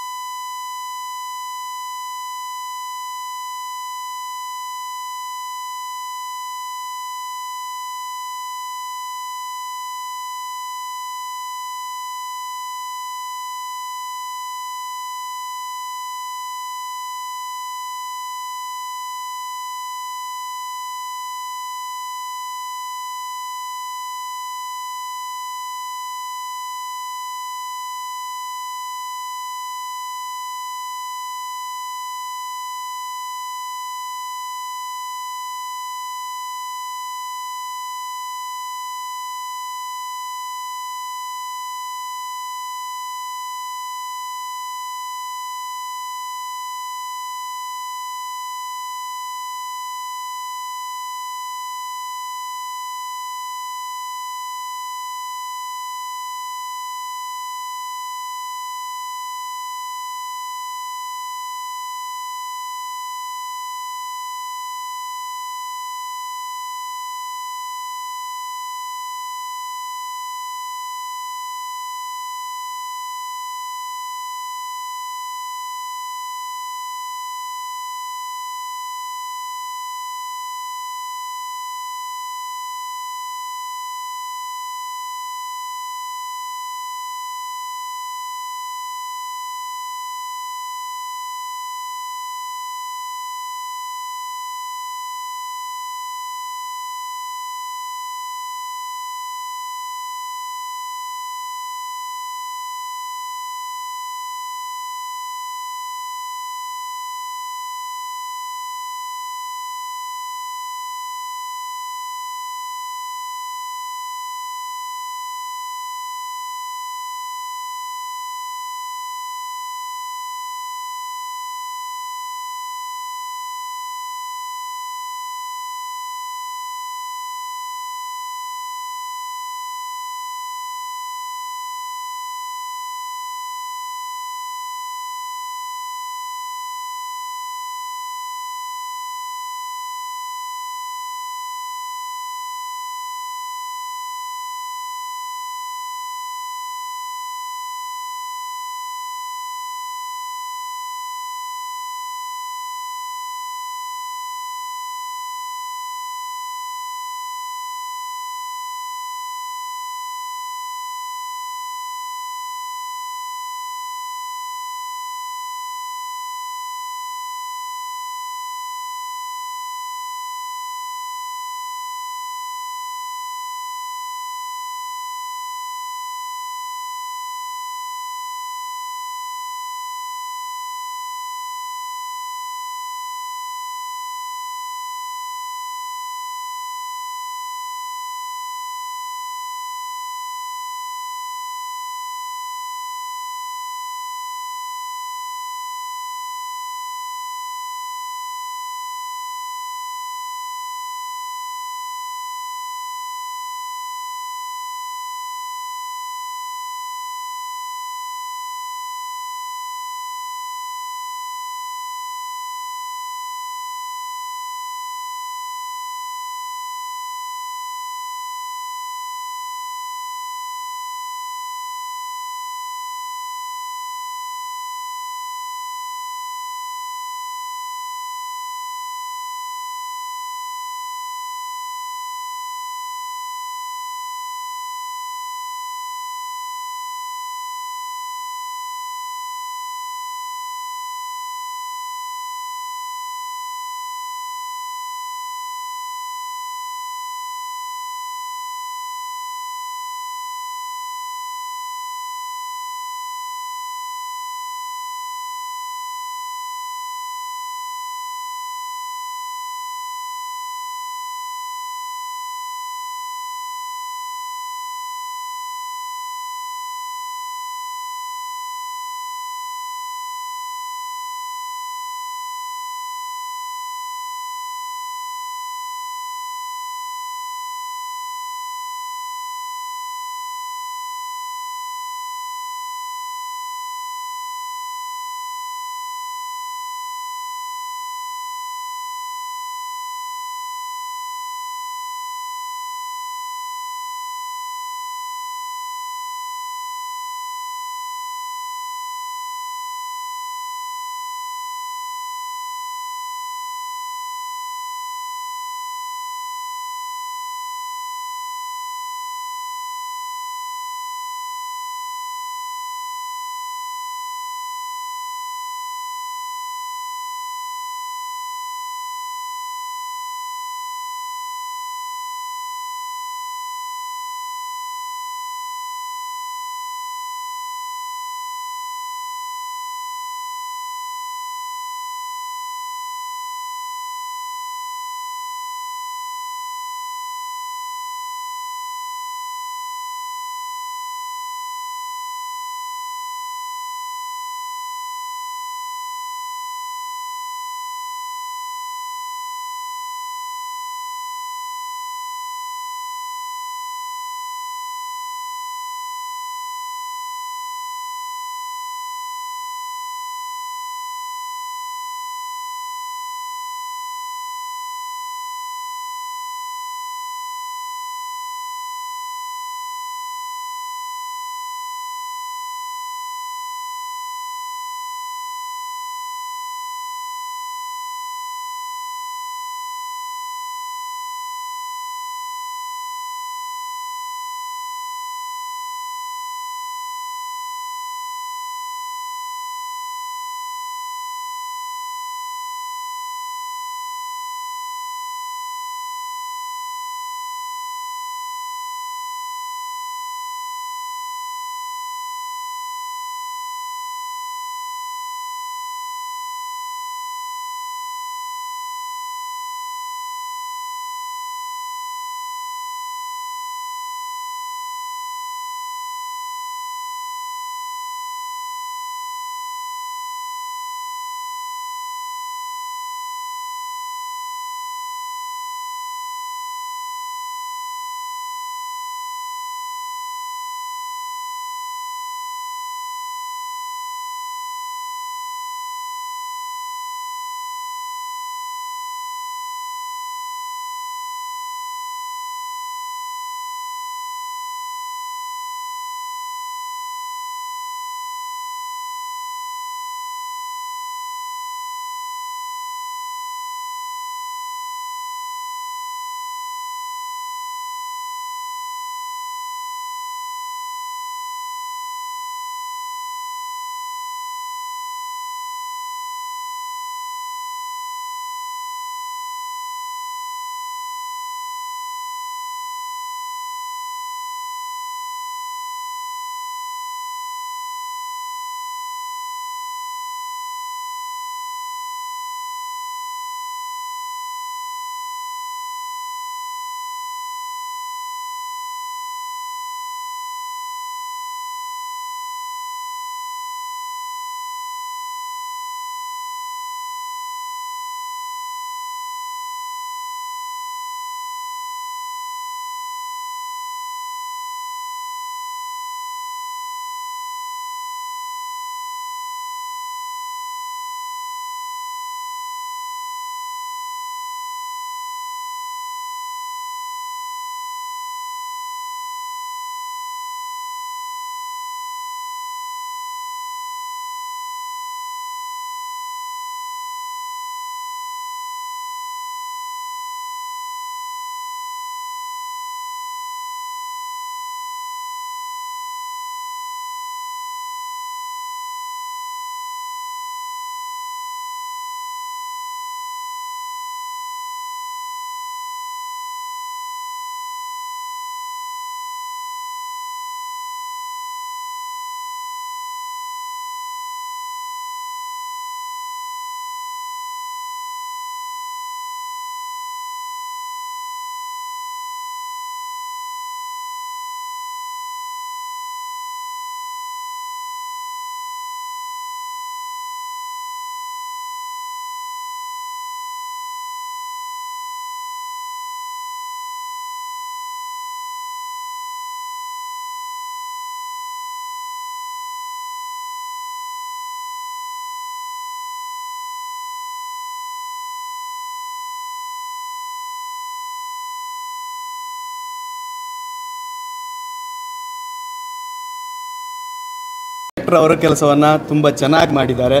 ಅವರ ಕೆಲಸವನ್ನು ತುಂಬ ಚೆನ್ನಾಗಿ ಮಾಡಿದ್ದಾರೆ.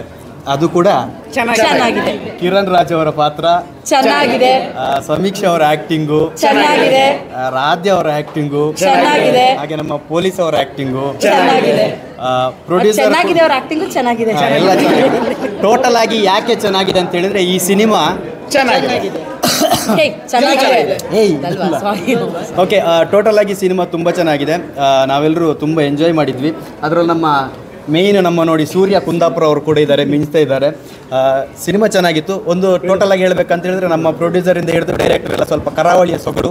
ಅದು ಕೂಡ ಚೆನ್ನಾಗಿದೆ. ಕಿರಣ್ ರಾಜ್ ಅವರ ಪಾತ್ರ ಚೆನ್ನಾಗಿದೆ. ಸಮೀಕ್ಷಾ ಅವರ ಆಕ್ಟಿಂಗು ಚೆನ್ನಾಗಿದೆ. ರಾಧ್ಯ ಅವರ ಆಕ್ಟಿಂಗು ಚೆನ್ನಾಗಿದೆ. ಹಾಗೆ ನಮ್ಮ ಪೊಲೀಸ್ ಅವರ ಆಕ್ಟಿಂಗು ಚೆನ್ನಾಗಿದೆ. ಪ್ರೊಡ್ಯೂಸರ್ ಚೆನ್ನಾಗಿದೆ. ಅವ್ರ ಆಕ್ಟಿಂಗು ಚೆನ್ನಾಗಿದೆ. ಎಲ್ಲ ಚೆನ್ನಾಗಿದೆ. ಟೋಟಲ್ ಆಗಿ ಯಾಕೆ ಚೆನ್ನಾಗಿದೆ ಅಂತ ಹೇಳಿದ್ರೆ ಈ ಸಿನಿಮಾ ಚೆನ್ನಾಗಿದೆ. ಓಕೆ, ಟೋಟಲ್ ಆಗಿ ಸಿನಿಮಾ ತುಂಬ ಚೆನ್ನಾಗಿದೆ. ನಾವೆಲ್ಲರೂ ತುಂಬ ಎಂಜಾಯ್ ಮಾಡಿದ್ವಿ. ಅದರಲ್ಲಿ ನಮ್ಮ ಮೇಯ್ನ್ ನಮ್ಮ ನೋಡಿ ಸೂರ್ಯ ಕುಂದಾಪುರ ಅವರು ಕೂಡ ಇದ್ದಾರೆ, ಮಿಂಚ್ತಾ ಇದ್ದಾರೆ. ಸಿನಿಮಾ ಚೆನ್ನಾಗಿತ್ತು. ಒಂದು ಟೋಟಲ್ ಆಗಿ ಹೇಳ್ಬೇಕಂತ ಹೇಳಿದ್ರೆ ನಮ್ಮ ಪ್ರೊಡ್ಯೂಸರಿಂದ ಹಿಡಿದು ಡೈರೆಕ್ಟರ್ ಎಲ್ಲ ಸ್ವಲ್ಪ ಕರಾವಳಿಯ ಸೊಗಡು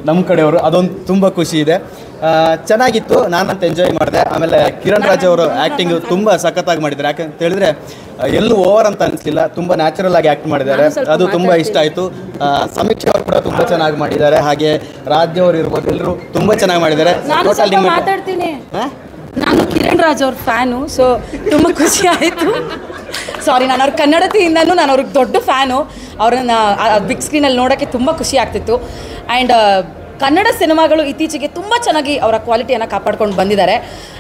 ನಮ್ಮ ಕಡೆಯವರು, ಅದೊಂದು ತುಂಬ ಖುಷಿ ಇದೆ. ಚೆನ್ನಾಗಿತ್ತು, ನಾನಂತ ಎಂಜಾಯ್ ಮಾಡಿದೆ. ಆಮೇಲೆ ಕಿರಣ್ ರಾಜ್ ಅವರು ಆ್ಯಕ್ಟಿಂಗ್ ತುಂಬ ಸಖತ್ತಾಗಿ ಮಾಡಿದ್ದಾರೆ. ಯಾಕಂತ ಹೇಳಿದ್ರೆ ಎಲ್ಲೂ ಓವರ್ ಅಂತ ಅನಿಸ್ಲಿಲ್ಲ, ತುಂಬ ನ್ಯಾಚುರಲ್ ಆಗಿ ಆ್ಯಕ್ಟ್ ಮಾಡಿದ್ದಾರೆ. ಅದು ತುಂಬ ಇಷ್ಟ ಆಯಿತು. ಸಮೀಕ್ಷೆ ಅವರು ಕೂಡ ತುಂಬ ಚೆನ್ನಾಗಿ ಮಾಡಿದ್ದಾರೆ. ಹಾಗೆ ರಾಜ್ಯ ಅವರು ಇರ್ಬೋದು, ಎಲ್ಲರೂ ತುಂಬ ಚೆನ್ನಾಗಿ ಮಾಡಿದ್ದಾರೆ. ಮಾತಾಡ್ತೀನಿ. ನಾನು ಕಿರಣ್ ರಾಜ್ ಅವ್ರ ಫ್ಯಾನು, ಸೊ ತುಂಬ ಖುಷಿ ಆಯಿತು. ಸಾರಿ, ನಾನು ಅವ್ರ ಕನ್ನಡತಿಯಿಂದನೂ ನಾನು ಅವ್ರಿಗೆ ದೊಡ್ಡ ಫ್ಯಾನು. ಅವ್ರನ್ನ ಬಿಗ್ ಸ್ಕ್ರೀನಲ್ಲಿ ನೋಡೋಕ್ಕೆ ತುಂಬ ಖುಷಿ ಆಗ್ತಿತ್ತು. ಆ್ಯಂಡ್ ಕನ್ನಡ ಸಿನಿಮಾಗಳು ಇತ್ತೀಚೆಗೆ ತುಂಬ ಚೆನ್ನಾಗಿ ಅವರ ಕ್ವಾಲಿಟಿಯನ್ನು ಕಾಪಾಡ್ಕೊಂಡು ಬಂದಿದ್ದಾರೆ.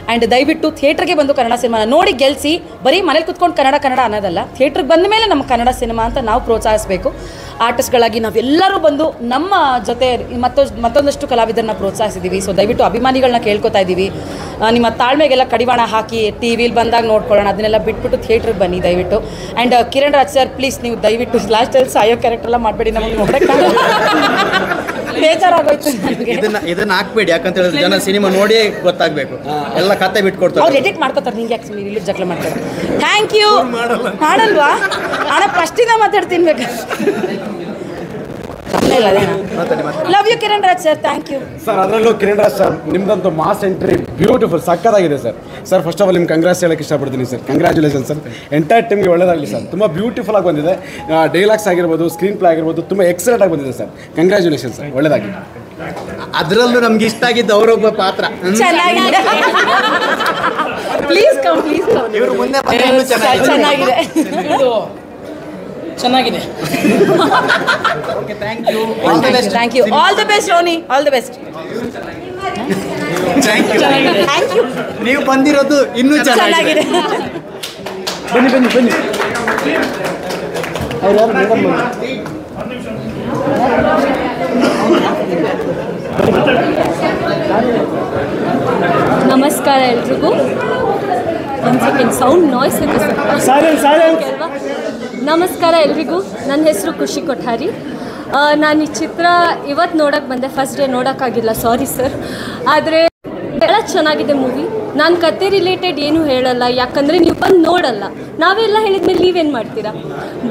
ಆ್ಯಂಡ್ ದಯವಿಟ್ಟು ಥಿಯೇಟ್ರಿಗೆ ಬಂದು ಕನ್ನಡ ಸಿನಿಮಾನ ನೋಡಿ ಗೆಲ್ಲಿಸಿ. ಬರೀ ಮನೇಲಿ ಕುತ್ಕೊಂಡು ಕನ್ನಡ ಅನ್ನೋದಲ್ಲ, ಥಿಯೇಟ್ರಿಗೆ ಬಂದ ಮೇಲೆ ನಮ್ಮ ಕನ್ನಡ ಸಿನಿಮಾ ಅಂತ ನಾವು ಪ್ರೋತ್ಸಾಹಿಸಬೇಕು. ಆರ್ಟಿಸ್ಟ್ಗಳಾಗಿ ನಾವೆಲ್ಲರೂ ಬಂದು ನಮ್ಮ ಜೊತೆ ಮತ್ತೊಂದಷ್ಟು ಕಲಾವಿದರನ್ನ ಪ್ರೋತ್ಸಾಹಿಸಿದ್ದೀವಿ. ಸೊ ದಯವಿಟ್ಟು ಅಭಿಮಾನಿಗಳನ್ನ ಕೇಳ್ಕೊತಾ ಇದ್ದೀವಿ, ನಿಮ್ಮ ತಾಳ್ಮೆಗೆಲ್ಲ ಕಡಿವಾಣ ಹಾಕಿ ಟಿ ವಿಲಿ ಬಂದಾಗ ನೋಡ್ಕೊಳ್ಳೋಣ, ಅದನ್ನೆಲ್ಲ ಬಿಟ್ಬಿಟ್ಟು ಥಿಯೇಟ್ರಿಗೆ ಬನ್ನಿ ದಯವಿಟ್ಟು. And Kiran Raj sir, please ನೀವು ದಯವಿಟ್ಟು ಲಾಸ್ಟಲ್ಲಿ ಸಾಯೋ ಕ್ಯಾರೆಕ್ಟರ್ ಎಲ್ಲ ಮಾಡಬೇಡಿ, ನಮಗೆ ನೋಡೋಕ್ಕೆ ಬೇಜಾರಾಗೋಯ್ತು. ಇದನ್ನ ಹಾಕ್ಬೇಡಿ, ಯಾಕಂತ ಹೇಳಿದ್ರೆ ಜನ ಸಿನಿಮಾ ನೋಡಿ ಗೊತ್ತಾಗಬೇಕು. ಎಲ್ಲ ಕತೆ ಬಿಟ್ಕೊಡ್ತಾರೆ, ಅವ್ರು ಎಡಿಟ್ ಮಾಡ್ಕೋತಾರೆ. ನಿಂಗೆ ಯಾಕೆ ಇಲ್ಲಿ ಜಗಳ ಮಾಡ್ತಾರೆ? Thank you. ಮಾಡಲ್ವಾ ಅಣ್ಣ? ಫಸ್ಟಿಂದ ಮಾತಾಡ್ತೀನಿ ಬೇಕಾ? Love you Kiran Raj sir, thank you sir. ಅದರಲ್ಲೂ ಕಿರಣ್ ರಾಜ್ ಸರ್, ನಿಮ್ದಂತೂ ಮಾಸ್ ಎಂಟ್ರಿ ಬ್ಯೂಟಿಫುಲ್, ಸಕ್ಕತ್ತಾಗಿದೆ sir. Sir first of all ನಿಮ್ಗೆ ಕಂಗ್ರಾಟ್ಸ್ ಹೇಳಕ್ಕೆ ಇಷ್ಟಪಡ್ತೀನಿ ಸರ್. Congratulation sir. ಎಂಟೈರ್ ಟೀಮ್ಗೆ ಒಳ್ಳೇದಾಗಲಿ ಸರ್. ತುಂಬ ಬ್ಯೂಟಿಫುಲ್ ಆಗಿ ಬಂದಿದೆ. ಡೈಲಾಗ್ಸ್ ಆಗಿರ್ಬೋದು, ಸ್ಕ್ರೀನ್ ಪ್ಲೇ ಆಗಿರ್ಬೋದು, ತುಂಬ ಎಕ್ಸಲೆಂಟ್ ಆಗಿ ಬಂದಿದೆ ಸರ್. Congratulation sir, ಒಳ್ಳೇದಾಗಿ. ಅದರಲ್ಲೂ ನಮ್ಗೆ ಇಷ್ಟ ಆಗಿದ್ದು ಅವರೊಬ್ಬ ಪಾತ್ರ ಚೆನ್ನಾಗಿದೆ. Please come, please come. ಇವರು ಮುಂದೆ ಚೆನ್ನಾಗಿದೆ. ಚೆನ್ನಾಗಿದೆ. Okay, thank you. Thank you. All the best Roni, all the best. Thank you. Thank you. ನೀವು ಬಂದಿರೋದು ಇನ್ನೂ ಚೆನ್ನಾಗಿದೆ. ಬನ್ನಿ ಬನ್ನಿ ಬನ್ನಿ. ಅವ್ರು ಯಾರು ಮೇಡಮ್? ನಮಸ್ಕಾರ ಎಲ್ರಿಗೂ. ಒಂದು ಸೆಕೆಂಡ್ ಸೌಂಡ್ ನಾಯ್ಸ್ ಇದೆ ಅಲ್ವಾ? ನಮಸ್ಕಾರ ಎಲ್ರಿಗೂ. ನನ್ನ ಹೆಸರು ಖುಷಿ ಕೊಠಾರಿ. ನಾನು ಈ ಚಿತ್ರ ಇವತ್ತು ನೋಡೋಕ್ಕೆ ಬಂದೆ, ಫಸ್ಟ್ ಡೇ ನೋಡೋಕ್ಕಾಗಿಲ್ಲ, ಸಾರಿ ಸರ್. ಆದರೆ ಭಾಳ ಚೆನ್ನಾಗಿದೆ ಮೂವಿ. ನಾನು ಕತೆ ರಿಲೇಟೆಡ್ ಏನೂ ಹೇಳಲ್ಲ, ಯಾಕಂದರೆ ನೀವು ಬಂದು ನೋಡಲ್ಲ. ನಾವೆಲ್ಲ ಹೇಳಿದ್ಮೇಲೆ ನೀವೇನು ಮಾಡ್ತೀರಾ?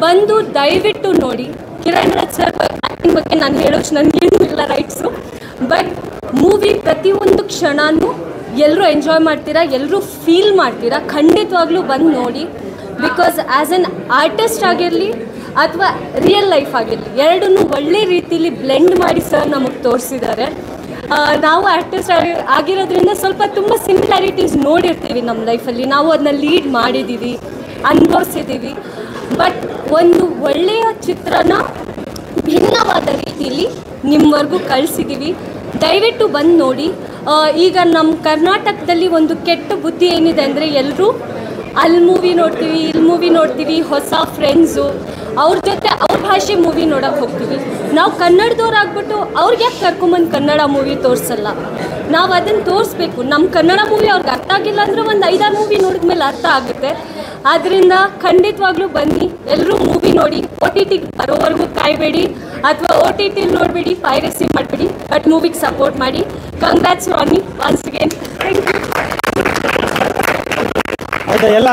ಬಂದು ದಯವಿಟ್ಟು ನೋಡಿ. ಕಿರಣ್ ರಾಜ್ ಸರ್ ಆ್ಯಕ್ಟಿಂಗ್ ಬಗ್ಗೆ ನಾನು ಹೇಳೋಷ್ಟು ನನಗೇನೂ ಇಲ್ಲ ರೈಟ್ಸು. ಬಟ್ ಮೂವಿ ಪ್ರತಿಯೊಂದು ಕ್ಷಣನೂ ಎಲ್ಲರೂ ಎಂಜಾಯ್ ಮಾಡ್ತೀರಾ, ಎಲ್ಲರೂ ಫೀಲ್ ಮಾಡ್ತೀರಾ. ಖಂಡಿತವಾಗ್ಲೂ ಬಂದು ನೋಡಿ. ಬಿಕಾಸ್ ಆ್ಯಸ್ ಎನ್ ಆರ್ಟಿಸ್ಟ್ ಆಗಿರಲಿ ಅಥವಾ ರಿಯಲ್ ಲೈಫ್ ಆಗಿರಲಿ, ಎರಡನ್ನೂ ಒಳ್ಳೆ ರೀತಿಲಿ ಬ್ಲೆಂಡ್ ಮಾಡಿ ಸರ್ ನಮಗೆ ತೋರಿಸಿದ್ದಾರೆ. ನಾವು ಆರ್ಟಿಸ್ಟ್ ಆಗಿರೋದ್ರಿಂದ ಸ್ವಲ್ಪ ತುಂಬ ಸಿಮಿಲಾರಿಟೀಸ್ ನೋಡಿರ್ತೀವಿ ನಮ್ಮ ಲೈಫಲ್ಲಿ. ನಾವು ಅದನ್ನ ಲೀಡ್ ಮಾಡಿದ್ದೀವಿ, ಅನುಭವಿಸಿದ್ದೀವಿ. ಬಟ್ ಒಂದು ಒಳ್ಳೆಯ ಚಿತ್ರನ ಭಿನ್ನವಾದ ರೀತಿಯಲ್ಲಿ ನಿಮ್ಮವರೆಗೂ ಕಳಿಸಿದ್ದೀವಿ. ದಯವಿಟ್ಟು ಬಂದು ನೋಡಿ. ಈಗ ನಮ್ಮ ಕರ್ನಾಟಕದಲ್ಲಿ ಒಂದು ಕೆಟ್ಟ ಬುದ್ಧಿ ಏನಿದೆ ಅಂದರೆ, ಎಲ್ಲರೂ ಅಲ್ಲಿ ಮೂವಿ ನೋಡ್ತೀವಿ, ಇಲ್ಲಿ ಮೂವಿ ನೋಡ್ತೀವಿ, ಹೊಸ ಫ್ರೆಂಡ್ಸು ಅವ್ರ ಜೊತೆ ಅವ್ರ ಭಾಷೆ ಮೂವಿ ನೋಡೋಕ್ಕೆ ಹೋಗ್ತೀವಿ. ನಾವು ಕನ್ನಡದವ್ರು ಆಗ್ಬಿಟ್ಟು ಅವ್ರಿಗೆ ಯಾಕೆ ಕರ್ಕೊಂಬಂದು ಕನ್ನಡ ಮೂವಿ ತೋರಿಸಲ್ಲ? ನಾವು ಅದನ್ನು ತೋರಿಸ್ಬೇಕು. ನಮ್ಮ ಕನ್ನಡ ಮೂವಿ ಅವ್ರಿಗೆ ಅರ್ಥ ಆಗಿಲ್ಲ ಅಂದರೆ ಒಂದು 5-6 ಮೂವಿ ನೋಡಿದ್ಮೇಲೆ ಅರ್ಥ ಆಗುತ್ತೆ. ಆದ್ದರಿಂದ ಖಂಡಿತವಾಗ್ಲೂ ಬನ್ನಿ, ಎಲ್ಲರೂ ಮೂವಿ ನೋಡಿ. OTT ಬರೋವರೆಗೂ ಕಾಯಬೇಡಿ, ಅಥವಾ OTT ನೋಡಬೇಡಿ, ಪೈರಸಿ ಮಾಡಬೇಡಿ, ಬಟ್ ಮೂವಿಗೆ ಸಪೋರ್ಟ್ ಮಾಡಿ. Congrats Rani once again. Thank you. ಆಯ್ತಾ ಎಲ್ಲ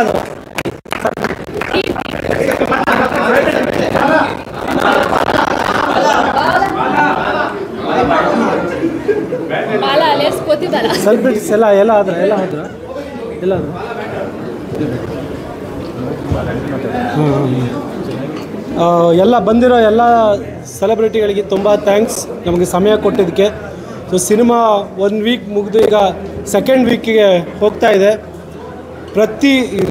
ಸೆಲೆಬ್ರಿಟೀಸ್ ಎಲ್ಲ ಆದ್ರೆ ಎಲ್ಲ ಬಂದಿರೋ ಎಲ್ಲ ಸೆಲೆಬ್ರಿಟಿಗಳಿಗೆ ತುಂಬ ಥ್ಯಾಂಕ್ಸ್ ನಮಗೆ ಸಮಯ ಕೊಟ್ಟಿದ್ದಕ್ಕೆ. ಸೊ ಸಿನಿಮಾ 1 ವೀಕ್ ಮುಗಿದು ಈಗ 2nd ವೀಕಿಗೆ ಹೋಗ್ತಾ ಇದೆ.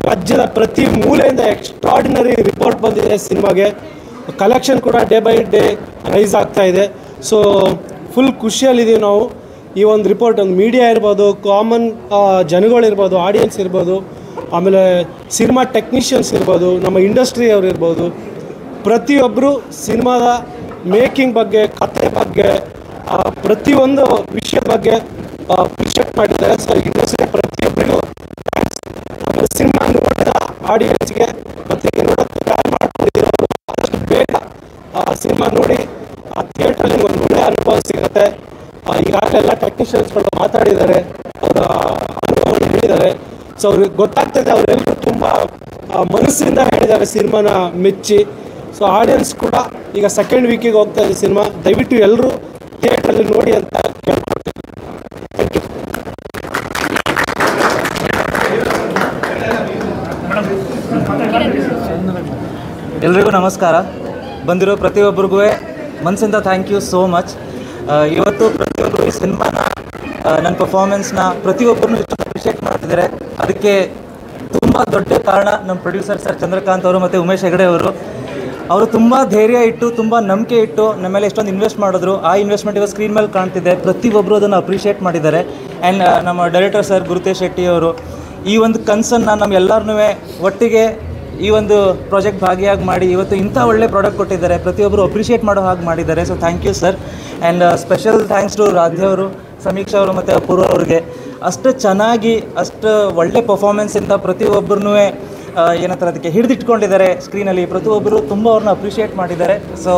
ರಾಜ್ಯದ ಪ್ರತಿ ಮೂಲೆಯಿಂದ ಎಕ್ಸ್ಟ್ರಾರ್ಡಿನರಿ ರಿಪೋರ್ಟ್ ಬಂದಿದೆ ಸಿನಿಮಾಗೆ. ಕಲೆಕ್ಷನ್ ಕೂಡ ಡೇ ಬೈ ಡೇ ರೈಸ್ ಆಗ್ತಾ ಇದೆ. ಸೊ ಫುಲ್ ಖುಷಿಯಲ್ಲಿದ್ದೀವಿ ನಾವು. ಈ ಒಂದು ರಿಪೋರ್ಟ್ ಒಂದು ಮೀಡಿಯಾ ಇರ್ಬೋದು, ಕಾಮನ್ ಜನಗಳಿರ್ಬೋದು, ಆಡಿಯನ್ಸ್ ಇರ್ಬೋದು, ಆಮೇಲೆ ಸಿನಿಮಾ ಟೆಕ್ನಿಷಿಯನ್ಸ್ ಇರ್ಬೋದು, ನಮ್ಮ ಇಂಡಸ್ಟ್ರಿ ಅವ್ರು ಇರ್ಬೋದು, ಪ್ರತಿಯೊಬ್ಬರು ಸಿನಿಮಾದ ಮೇಕಿಂಗ್ ಬಗ್ಗೆ, ಕಥೆ ಬಗ್ಗೆ, ಪ್ರತಿಯೊಂದು ವಿಷಯದ ಬಗ್ಗೆ ಅಪ್ರಿಷಿಯೇಟ್ ಮಾಡಿದ್ದಾರೆ. ಸೊ ಇಂಡಸ್ಟ್ರಿ ಪ್ರತಿಯೊಬ್ಬರಿಗೂ ಆಮೇಲೆ ಸಿನಿಮಾ ನೋಡಿದ ಆಡಿಯನ್ಸ್ಗೆ ಮತ್ತು ನೋಡೋಕ್ಕೆ ಪ್ಲ್ಯಾನ್ ಮಾಡ್ಕೊಂಡಿರೋರು ಆದಷ್ಟು ಬೇಗ ಸಿನಿಮಾ ನೋಡಿ ಆ ಥಿಯೇಟ್ರಲ್ಲಿ ಒಂದು ಒಳ್ಳೆಯ ಅನುಭವ ಸಿಗುತ್ತೆ. ಈಗಾಗಲೇ ಎಲ್ಲ ಟೆಕ್ನಿಷಿಯನ್ಸ್ಗಳು ಮಾತಾಡಿದ್ದಾರೆ, ಅವರ ಅನುಭವಗಳು ಹೇಳಿದ್ದಾರೆ. ಸೊ ಅವ್ರಿಗೆ ಗೊತ್ತಾಗ್ತದೆ, ಅವರೆಲ್ಲರೂ ತುಂಬ ಮನಸ್ಸಿಂದ ಹೇಳಿದ್ದಾರೆ ಸಿನಿಮಾನ ಮೆಚ್ಚಿ. ಸೊ ಆಡಿಯನ್ಸ್ ಕೂಡ ಈಗ ಸೆಕೆಂಡ್ ವೀಕಿಗೆ ಹೋಗ್ತಾ ಇದೆ ಸಿನಿಮಾ. ದಯವಿಟ್ಟು ಎಲ್ಲರೂ ಥಿಯೇಟ್ರಲ್ಲಿ ನೋಡಿ ಅಂತ ಕೇಳ್ಕೊಡ್ತೀನಿ. Thank you. ಎಲ್ರಿಗೂ ನಮಸ್ಕಾರ. ಬಂದಿರೋ ಪ್ರತಿಯೊಬ್ಬರಿಗೂ ಮನಸ್ಸಿಂದ ಥ್ಯಾಂಕ್ ಯು ಸೋ ಮಚ್. ಇವತ್ತು ಪ್ರತಿಯೊಬ್ಬರು ಈ ಸಿನಿಮಾನ ನನ್ನ ಪರ್ಫಾರ್ಮೆನ್ಸ್ನ ಪ್ರತಿಯೊಬ್ಬರನ್ನು ಎಷ್ಟು ಅಪ್ರಿಷಿಯೇಟ್ ಮಾಡ್ತಿದ್ದಾರೆ. ಅದಕ್ಕೆ ತುಂಬ ದೊಡ್ಡ ಕಾರಣ ನಮ್ಮ ಪ್ರೊಡ್ಯೂಸರ್ ಸರ್ ಚಂದ್ರಕಾಂತ್ ಅವರು ಮತ್ತು ಉಮೇಶ್ ಹೆಗಡೆ ಅವರು ತುಂಬ ಧೈರ್ಯ ಇಟ್ಟು, ತುಂಬ ನಂಬಿಕೆ ಇಟ್ಟು ನಮ್ಮ ಮೇಲೆ ಎಷ್ಟೊಂದು ಇನ್ವೆಸ್ಟ್ ಮಾಡಿದ್ರು. ಆ ಇನ್ವೆಸ್ಟ್ಮೆಂಟ್ ಇವಾಗ ಸ್ಕ್ರೀನ್ ಮೇಲೆ ಕಾಣ್ತಿದೆ. ಪ್ರತಿಯೊಬ್ಬರು ಅದನ್ನು ಅಪ್ರಿಷಿಯೇಟ್ ಮಾಡಿದ್ದಾರೆ. ಆ್ಯಂಡ್ ನಮ್ಮ ಡೈರೆಕ್ಟರ್ ಸರ್ ಗುರುತೇಶ್ ಶೆಟ್ಟಿ ಅವರು ಈ ಒಂದು ಕನಸನ್ನು ನಮ್ಮೆಲ್ಲರನ್ನೂ ಒಟ್ಟಿಗೆ ಈ ಒಂದು ಪ್ರಾಜೆಕ್ಟ್ ಭಾಗಿಯಾಗಿ ಮಾಡಿ ಇವತ್ತು ಇಂಥ ಒಳ್ಳೆ ಪ್ರಾಡಕ್ಟ್ ಕೊಟ್ಟಿದ್ದಾರೆ. ಪ್ರತಿಯೊಬ್ಬರು ಅಪ್ರಿಷಿಯೇಟ್ ಮಾಡೋ ಹಾಗೆ ಮಾಡಿದ್ದಾರೆ. So thank you sir. And special thanks to Radhya ಅವರು, ಸಮೀಕ್ಷಾ ಅವರು ಮತ್ತು ಅಪೂರ್ವ ಅವ್ರಿಗೆ. ಅಷ್ಟು ಚೆನ್ನಾಗಿ, ಅಷ್ಟು ಒಳ್ಳೆ ಪರ್ಫಾರ್ಮೆನ್ಸಿಂದ ಪ್ರತಿಯೊಬ್ಬರನ್ನೂ ಏನಂತಾರೆ ಅದಕ್ಕೆ ಹಿಡಿದಿಟ್ಕೊಂಡಿದ್ದಾರೆ ಸ್ಕ್ರೀನಲ್ಲಿ. ಪ್ರತಿಯೊಬ್ಬರು ತುಂಬ ಅವ್ರನ್ನ ಅಪ್ರಿಷಿಯೇಟ್ ಮಾಡಿದ್ದಾರೆ. ಸೊ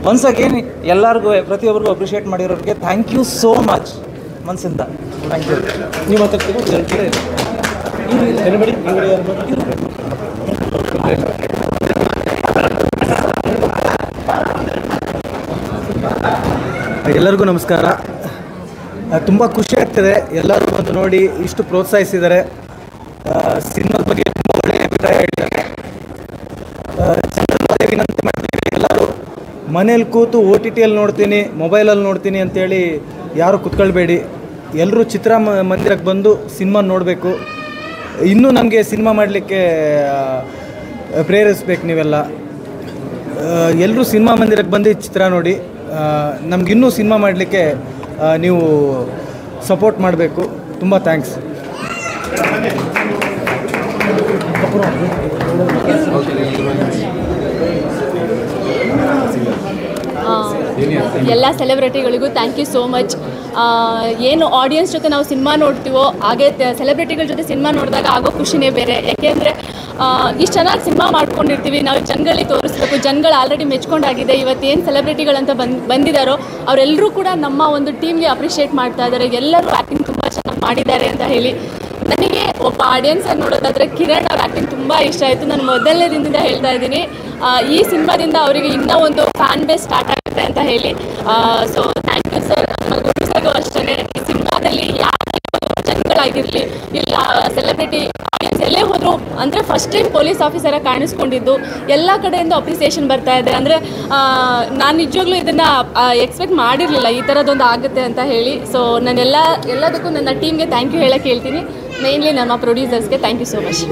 ಒನ್ಸ್ ಅಗೇನ್ ಎಲ್ಲರಿಗೂ, ಪ್ರತಿಯೊಬ್ಬರಿಗೂ ಅಪ್ರಿಷಿಯೇಟ್ ಮಾಡಿರೋರಿಗೆ ಥ್ಯಾಂಕ್ ಯು ಸೋ ಮಚ್ ಮನಸ್ಸಿಂದ. Thank you. ನೀವು ಮಾತಾಡ್ತೀವಿ ಎಲ್ಲರಿಗೂ ನಮಸ್ಕಾರ. ತುಂಬ ಖುಷಿ ಆಗ್ತದೆ ಎಲ್ಲರೂ ಬಂದು ನೋಡಿ ಇಷ್ಟು ಪ್ರೋತ್ಸಾಹಿಸಿದ್ದಾರೆ. ಸಿನಿಮಾದ ಬಗ್ಗೆ ತುಂಬ ಒಳ್ಳೆಯ ಅಭಿಪ್ರಾಯ ಹೇಳಿದ್ದಾರೆ. ಜನರನ್ನು ವಿನಂತಿ ಮಾಡ್ತೀನಿ, ಎಲ್ಲರೂ ಮನೇಲಿ ಕೂತು OTTಯಲ್ಲಿ ನೋಡ್ತೀನಿ, ಮೊಬೈಲಲ್ಲಿ ನೋಡ್ತೀನಿ ಅಂತೇಳಿ ಯಾರು ಕುತ್ಕೊಳ್ಬೇಡಿ. ಎಲ್ಲರೂ ಮಂದಿರಕ್ಕೆ ಬಂದು ಸಿನಿಮಾ ನೋಡಬೇಕು. ಇನ್ನೂ ನಮಗೆ ಸಿನಿಮಾ ಮಾಡಲಿಕ್ಕೆ ಪ್ರೇರಿಸ್ಬೇಕು ನೀವೆಲ್ಲ. ಎಲ್ಲರೂ ಸಿನಿಮಾ ಮಂದಿರಕ್ಕೆ ಬಂದು ಚಿತ್ರ ನೋಡಿ. ನಮಗಿನ್ನೂ ಸಿನಿಮಾ ಮಾಡಲಿಕ್ಕೆ ನೀವು ಸಪೋರ್ಟ್ ಮಾಡಬೇಕು. ತುಂಬ ಥ್ಯಾಂಕ್ಸ್. ಎಲ್ಲ ಸೆಲೆಬ್ರಿಟಿಗಳಿಗೂ ಥ್ಯಾಂಕ್ ಯು ಸೋ ಮಚ್. ಏನು ಆಡಿಯನ್ಸ್ ಜೊತೆ ನಾವು ಸಿನಿಮಾ ನೋಡ್ತೀವೋ ಹಾಗೆ ಸೆಲೆಬ್ರಿಟಿಗಳ ಜೊತೆ ಸಿನಿಮಾ ನೋಡಿದಾಗ ಆಗೋ ಖುಷಿನೇ ಬೇರೆ. ಯಾಕೆಂದರೆ ಇಷ್ಟು ಚೆನ್ನಾಗಿ ಸಿನಿಮಾ ಮಾಡ್ಕೊಂಡಿರ್ತೀವಿ, ನಾವು ಜನಗಳಿಗೆ ತೋರಿಸ್ಬೇಕು. ಜನಗಳು ಆಲ್ರೆಡಿ ಮೆಚ್ಕೊಂಡಾಗಿದೆ. ಇವತ್ತೇನು ಸೆಲೆಬ್ರಿಟಿಗಳಂತ ಬಂದಿದ್ದಾರೋ ಅವರೆಲ್ಲರೂ ಕೂಡ ನಮ್ಮ ಒಂದು ಟೀಮ್ಗೆ ಅಪ್ರಿಷಿಯೇಟ್ ಮಾಡ್ತಾ ಇದ್ದಾರೆ. ಎಲ್ಲರೂ ಆ್ಯಕ್ಟಿಂಗ್ ತುಂಬ ಚೆನ್ನಾಗಿ ಮಾಡಿದ್ದಾರೆ ಅಂತ ಹೇಳಿ. ನನಗೆ ಒಬ್ಬ ಆಡಿಯನ್ಸಾಗಿ ನೋಡೋದಾದರೆ ಕಿರಣ್ ಅವ್ರ ಆ್ಯಕ್ಟಿಂಗ್ ತುಂಬ ಇಷ್ಟ ಆಯಿತು. ನಾನು ಮೊದಲನೇ ದಿನದಿಂದ ಹೇಳ್ತಾ ಇದ್ದೀನಿ, ಈ ಸಿನಿಮಾದಿಂದ ಅವರಿಗೆ ಇನ್ನೂ ಒಂದು ಫ್ಯಾನ್ ಬೇಸ್ ಸ್ಟಾರ್ಟ್ ಆಗುತ್ತೆ ಅಂತ ಹೇಳಿ. So thank you sir. ನಮ್ಮ ಗುರುಸರಿಗೂ ಅಷ್ಟೇ, ಈ ಸಿನಿಮಾದಲ್ಲಿ ಯಾವ ಜನಗಳಾಗಿರಲಿ, ಇಲ್ಲ ಸೆಲೆಬ್ರಿಟಿ ಆಡಿಯನ್ಸ್ ಎಲ್ಲೇ ಹೋದರು ಅಂದರೆ ಫಸ್ಟ್ ಟೈಮ್ ಪೊಲೀಸ್ ಆಫೀಸರಾಗಿ ಕಾಣಿಸ್ಕೊಂಡಿದ್ದು ಎಲ್ಲ ಕಡೆಯಿಂದ ಅಪ್ರಿಸಿಯೇಷನ್ ಬರ್ತಾ ಇದೆ. ಅಂದರೆ ನಾನು ನಿಜವಾಗ್ಲೂ ಇದನ್ನು ಎಕ್ಸ್ಪೆಕ್ಟ್ ಮಾಡಿರಲಿಲ್ಲ ಈ ಥರದ್ದೊಂದು ಆಗುತ್ತೆ ಅಂತ ಹೇಳಿ. ಸೊ ನಾನು ಎಲ್ಲದಕ್ಕೂ ನನ್ನ ಟೀಮ್ಗೆ ಥ್ಯಾಂಕ್ ಯು ಹೇಳೋಕ್ಕೆ ಹೇಳ್ತೀನಿ. ಮೇನ್ಲಿ ನಮ್ಮ ಪ್ರೊಡ್ಯೂಸರ್ಸ್ಗೆ ಥ್ಯಾಂಕ್ ಯು ಸೋ ಮಚ್.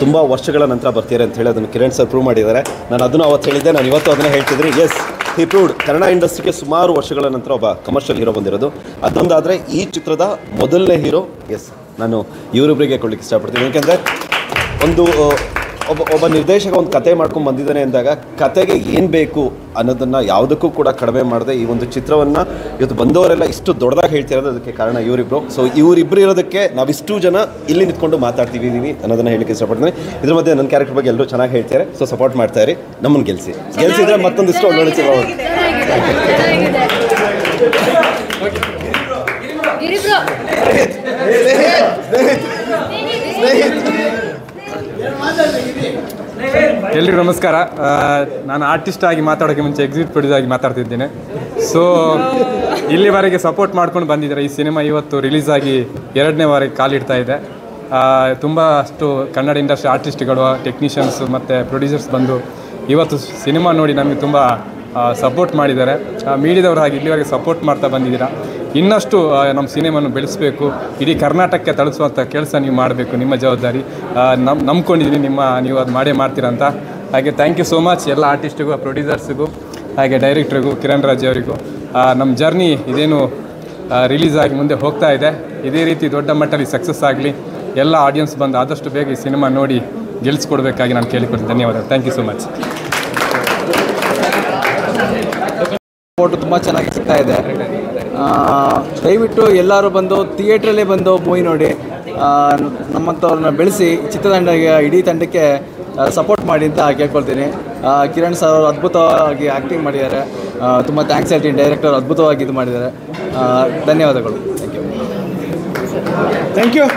ತುಂಬ ವರ್ಷಗಳ ನಂತರ ಬರ್ತೀರಾ ಅಂತ ಹೇಳಿ ಅದನ್ನು ಕಿರಣ್ ಸರ್ ಪ್ರೂವ್ ಮಾಡಿದ್ದಾರೆ. ನಾನು ಅದನ್ನು ಅವತ್ತು ಹೇಳಿದ್ದೆ, ನಾನು ಇವತ್ತು ಅದನ್ನೇ ಹೇಳ್ತಿದ್ದೀನಿ. ಎಸ್, ಹಿ ಪ್ರೂವ್ಡ್. ಕನ್ನಡ ಇಂಡಸ್ಟ್ರಿಗೆ ಸುಮಾರು ವರ್ಷಗಳ ನಂತರ ಒಬ್ಬ ಕಮರ್ಷಿಯಲ್ ಹೀರೋ ಬಂದಿರೋದು. ಅದೊಂದಾದರೆ ಈ ಚಿತ್ರದ ಮೊದಲನೇ ಹೀರೋ ಎಸ್ ನಾನು ಇವರಿಬ್ಬರಿಗೆ ಕೊಡ್ಲಿಕ್ಕೆ ಇಷ್ಟಪಡ್ತೀನಿ. ಯಾಕೆಂದರೆ ಒಬ್ಬ ನಿರ್ದೇಶಕ ಒಂದು ಕತೆ ಮಾಡ್ಕೊಂಡು ಬಂದಿದ್ದಾನೆ ಅಂದಾಗ ಕತೆಗೆ ಏನು ಬೇಕು ಅನ್ನೋದನ್ನು ಯಾವುದಕ್ಕೂ ಕೂಡ ಕಡಿಮೆ ಮಾಡದೆ ಈ ಒಂದು ಚಿತ್ರವನ್ನು ಇವತ್ತು ಬಂದವರೆಲ್ಲ ಇಷ್ಟು ದೊಡ್ಡದಾಗಿ ಹೇಳ್ತಿರೋದು ಅದಕ್ಕೆ ಕಾರಣ ಇವರಿಬ್ಬರು. ಸೊ ಇವರಿಬ್ಬರು ಇರೋದಕ್ಕೆ ನಾವಿಷ್ಟು ಜನ ಇಲ್ಲಿ ನಿಂತ್ಕೊಂಡು ಮಾತಾಡ್ತಿದ್ದೀವಿ ಅನ್ನೋದನ್ನು ಹೇಳಲಿಕ್ಕೆ ಇಷ್ಟಪಡ್ತೀನಿ. ಇದ್ರ ಮಧ್ಯೆ ನನ್ನ ಕ್ಯಾರೆಕ್ಟರ್ ಬಗ್ಗೆ ಎಲ್ಲರೂ ಚೆನ್ನಾಗಿ ಹೇಳ್ತಾರೆ. ಸೊ ಸಪೋರ್ಟ್ ಮಾಡ್ತಾ ಇರಿ, ನಮ್ಮನ್ನು ಗೆಲ್ಸಿದ್ರೆ ಮತ್ತೊಂದಿಷ್ಟು ಒಳ್ಳೊಳ್ಳೆ ಚಿತ್ರ. ಎಲ್ರಿಗೂ ನಮಸ್ಕಾರ. ನಾನು ಆರ್ಟಿಸ್ಟ್ ಆಗಿ ಮಾತಾಡೋಕ್ಕೆ ಮುಂಚೆ ಎಕ್ಸಿಟ್ ಪ್ರೊಡ್ಯೂಸರ್ ಆಗಿ ಮಾತಾಡ್ತಿದ್ದೇನೆ. ಸೊ ಇಲ್ಲಿವರೆಗೆ ಸಪೋರ್ಟ್ ಮಾಡ್ಕೊಂಡು ಬಂದಿದ್ದಾರೆ. ಈ ಸಿನಿಮಾ ಇವತ್ತು ರಿಲೀಸ್ ಆಗಿ 2ನೇ ವಾರಕ್ಕೆ ಕಾಲಿಡ್ತಾ ಇದೆ. ತುಂಬ ಅಷ್ಟು ಕನ್ನಡ ಇಂಡಸ್ಟ್ರಿ ಆರ್ಟಿಸ್ಟ್ಗಳು, ಟೆಕ್ನಿಷಿಯನ್ಸು ಮತ್ತು ಪ್ರೊಡ್ಯೂಸರ್ಸ್ ಬಂದು ಇವತ್ತು ಸಿನಿಮಾ ನೋಡಿ ನಮಗೆ ತುಂಬ ಸಪೋರ್ಟ್ ಮಾಡಿದ್ದಾರೆ. ಮೀಡಿಯಾದವರು ಹಾಗೆ ಇಲ್ಲಿವರೆಗೆ ಸಪೋರ್ಟ್ ಮಾಡ್ತಾ ಬಂದಿದ್ದೀರಾ. ಇನ್ನಷ್ಟು ನಮ್ಮ ಸಿನಿಮಾನು ಬೆಳೆಸಬೇಕು, ಇಡೀ ಕರ್ನಾಟಕಕ್ಕೆ ತಲುಪಿಸುವಂಥ ಕೆಲಸ ನೀವು ಮಾಡಬೇಕು, ನಿಮ್ಮ ಜವಾಬ್ದಾರಿ. ನಂಬ್ಕೊಂಡಿದ್ದೀನಿ ನೀವು ಅದು ಮಾಡೇ ಮಾಡ್ತೀರಂತ. ಹಾಗೆ ಥ್ಯಾಂಕ್ ಯು ಸೋ ಮಚ್ ಎಲ್ಲ ಆರ್ಟಿಸ್ಟಿಗೂ, ಪ್ರೊಡ್ಯೂಸರ್ಸಿಗೂ, ಹಾಗೆ ಡೈರೆಕ್ಟ್ರಿಗೂ, ಕಿರಣ್ ರಾಜ್ ಅವರಿಗೂ. ನಮ್ಮ ಜರ್ನಿ ಇದೇನು ರಿಲೀಸ್ ಆಗಿ ಮುಂದೆ ಹೋಗ್ತಾ ಇದೆ, ಇದೇ ರೀತಿ ದೊಡ್ಡ ಮಟ್ಟದಲ್ಲಿ ಸಕ್ಸಸ್ ಆಗಲಿ. ಎಲ್ಲ ಆಡಿಯನ್ಸ್ ಬಂದು ಆದಷ್ಟು ಬೇಗ ಈ ಸಿನಿಮಾ ನೋಡಿ ಗೆಲ್ಲಿಸ್ಕೊಡ್ಬೇಕಾಗಿ ನಾನು ಕೇಳಿಕೊಡ್ತೀನಿ. ಧನ್ಯವಾದ. Thank you so much. Support ತುಂಬ ಚೆನ್ನಾಗಿ ಸಿಗ್ತಾ ಇದೆ. ದಯವಿಟ್ಟು ಎಲ್ಲರೂ ಬಂದು ಥಿಯೇಟ್ರಲ್ಲೇ ಬಂದು ಮೂವಿ ನೋಡಿ ನಮ್ಮಂಥವ್ರನ್ನ ಬೆಳೆಸಿ ಚಿತ್ರತಂಡಕ್ಕೆ, ಇಡೀ ತಂಡಕ್ಕೆ ಸಪೋರ್ಟ್ ಮಾಡಿ ಅಂತ ಕೇಳ್ಕೊಳ್ತೀನಿ. ಕಿರಣ್ ಸರ್ ಅವರು ಅದ್ಭುತವಾಗಿ ಆ್ಯಕ್ಟಿಂಗ್ ಮಾಡಿದ್ದಾರೆ. ತುಂಬ ಥ್ಯಾಂಕ್ಸ್ ಹೇಳ್ತೀನಿ. ಡೈರೆಕ್ಟರ್ ಅದ್ಭುತವಾಗಿ ಇದು ಮಾಡಿದ್ದಾರೆ. ಧನ್ಯವಾದಗಳು. Thank you.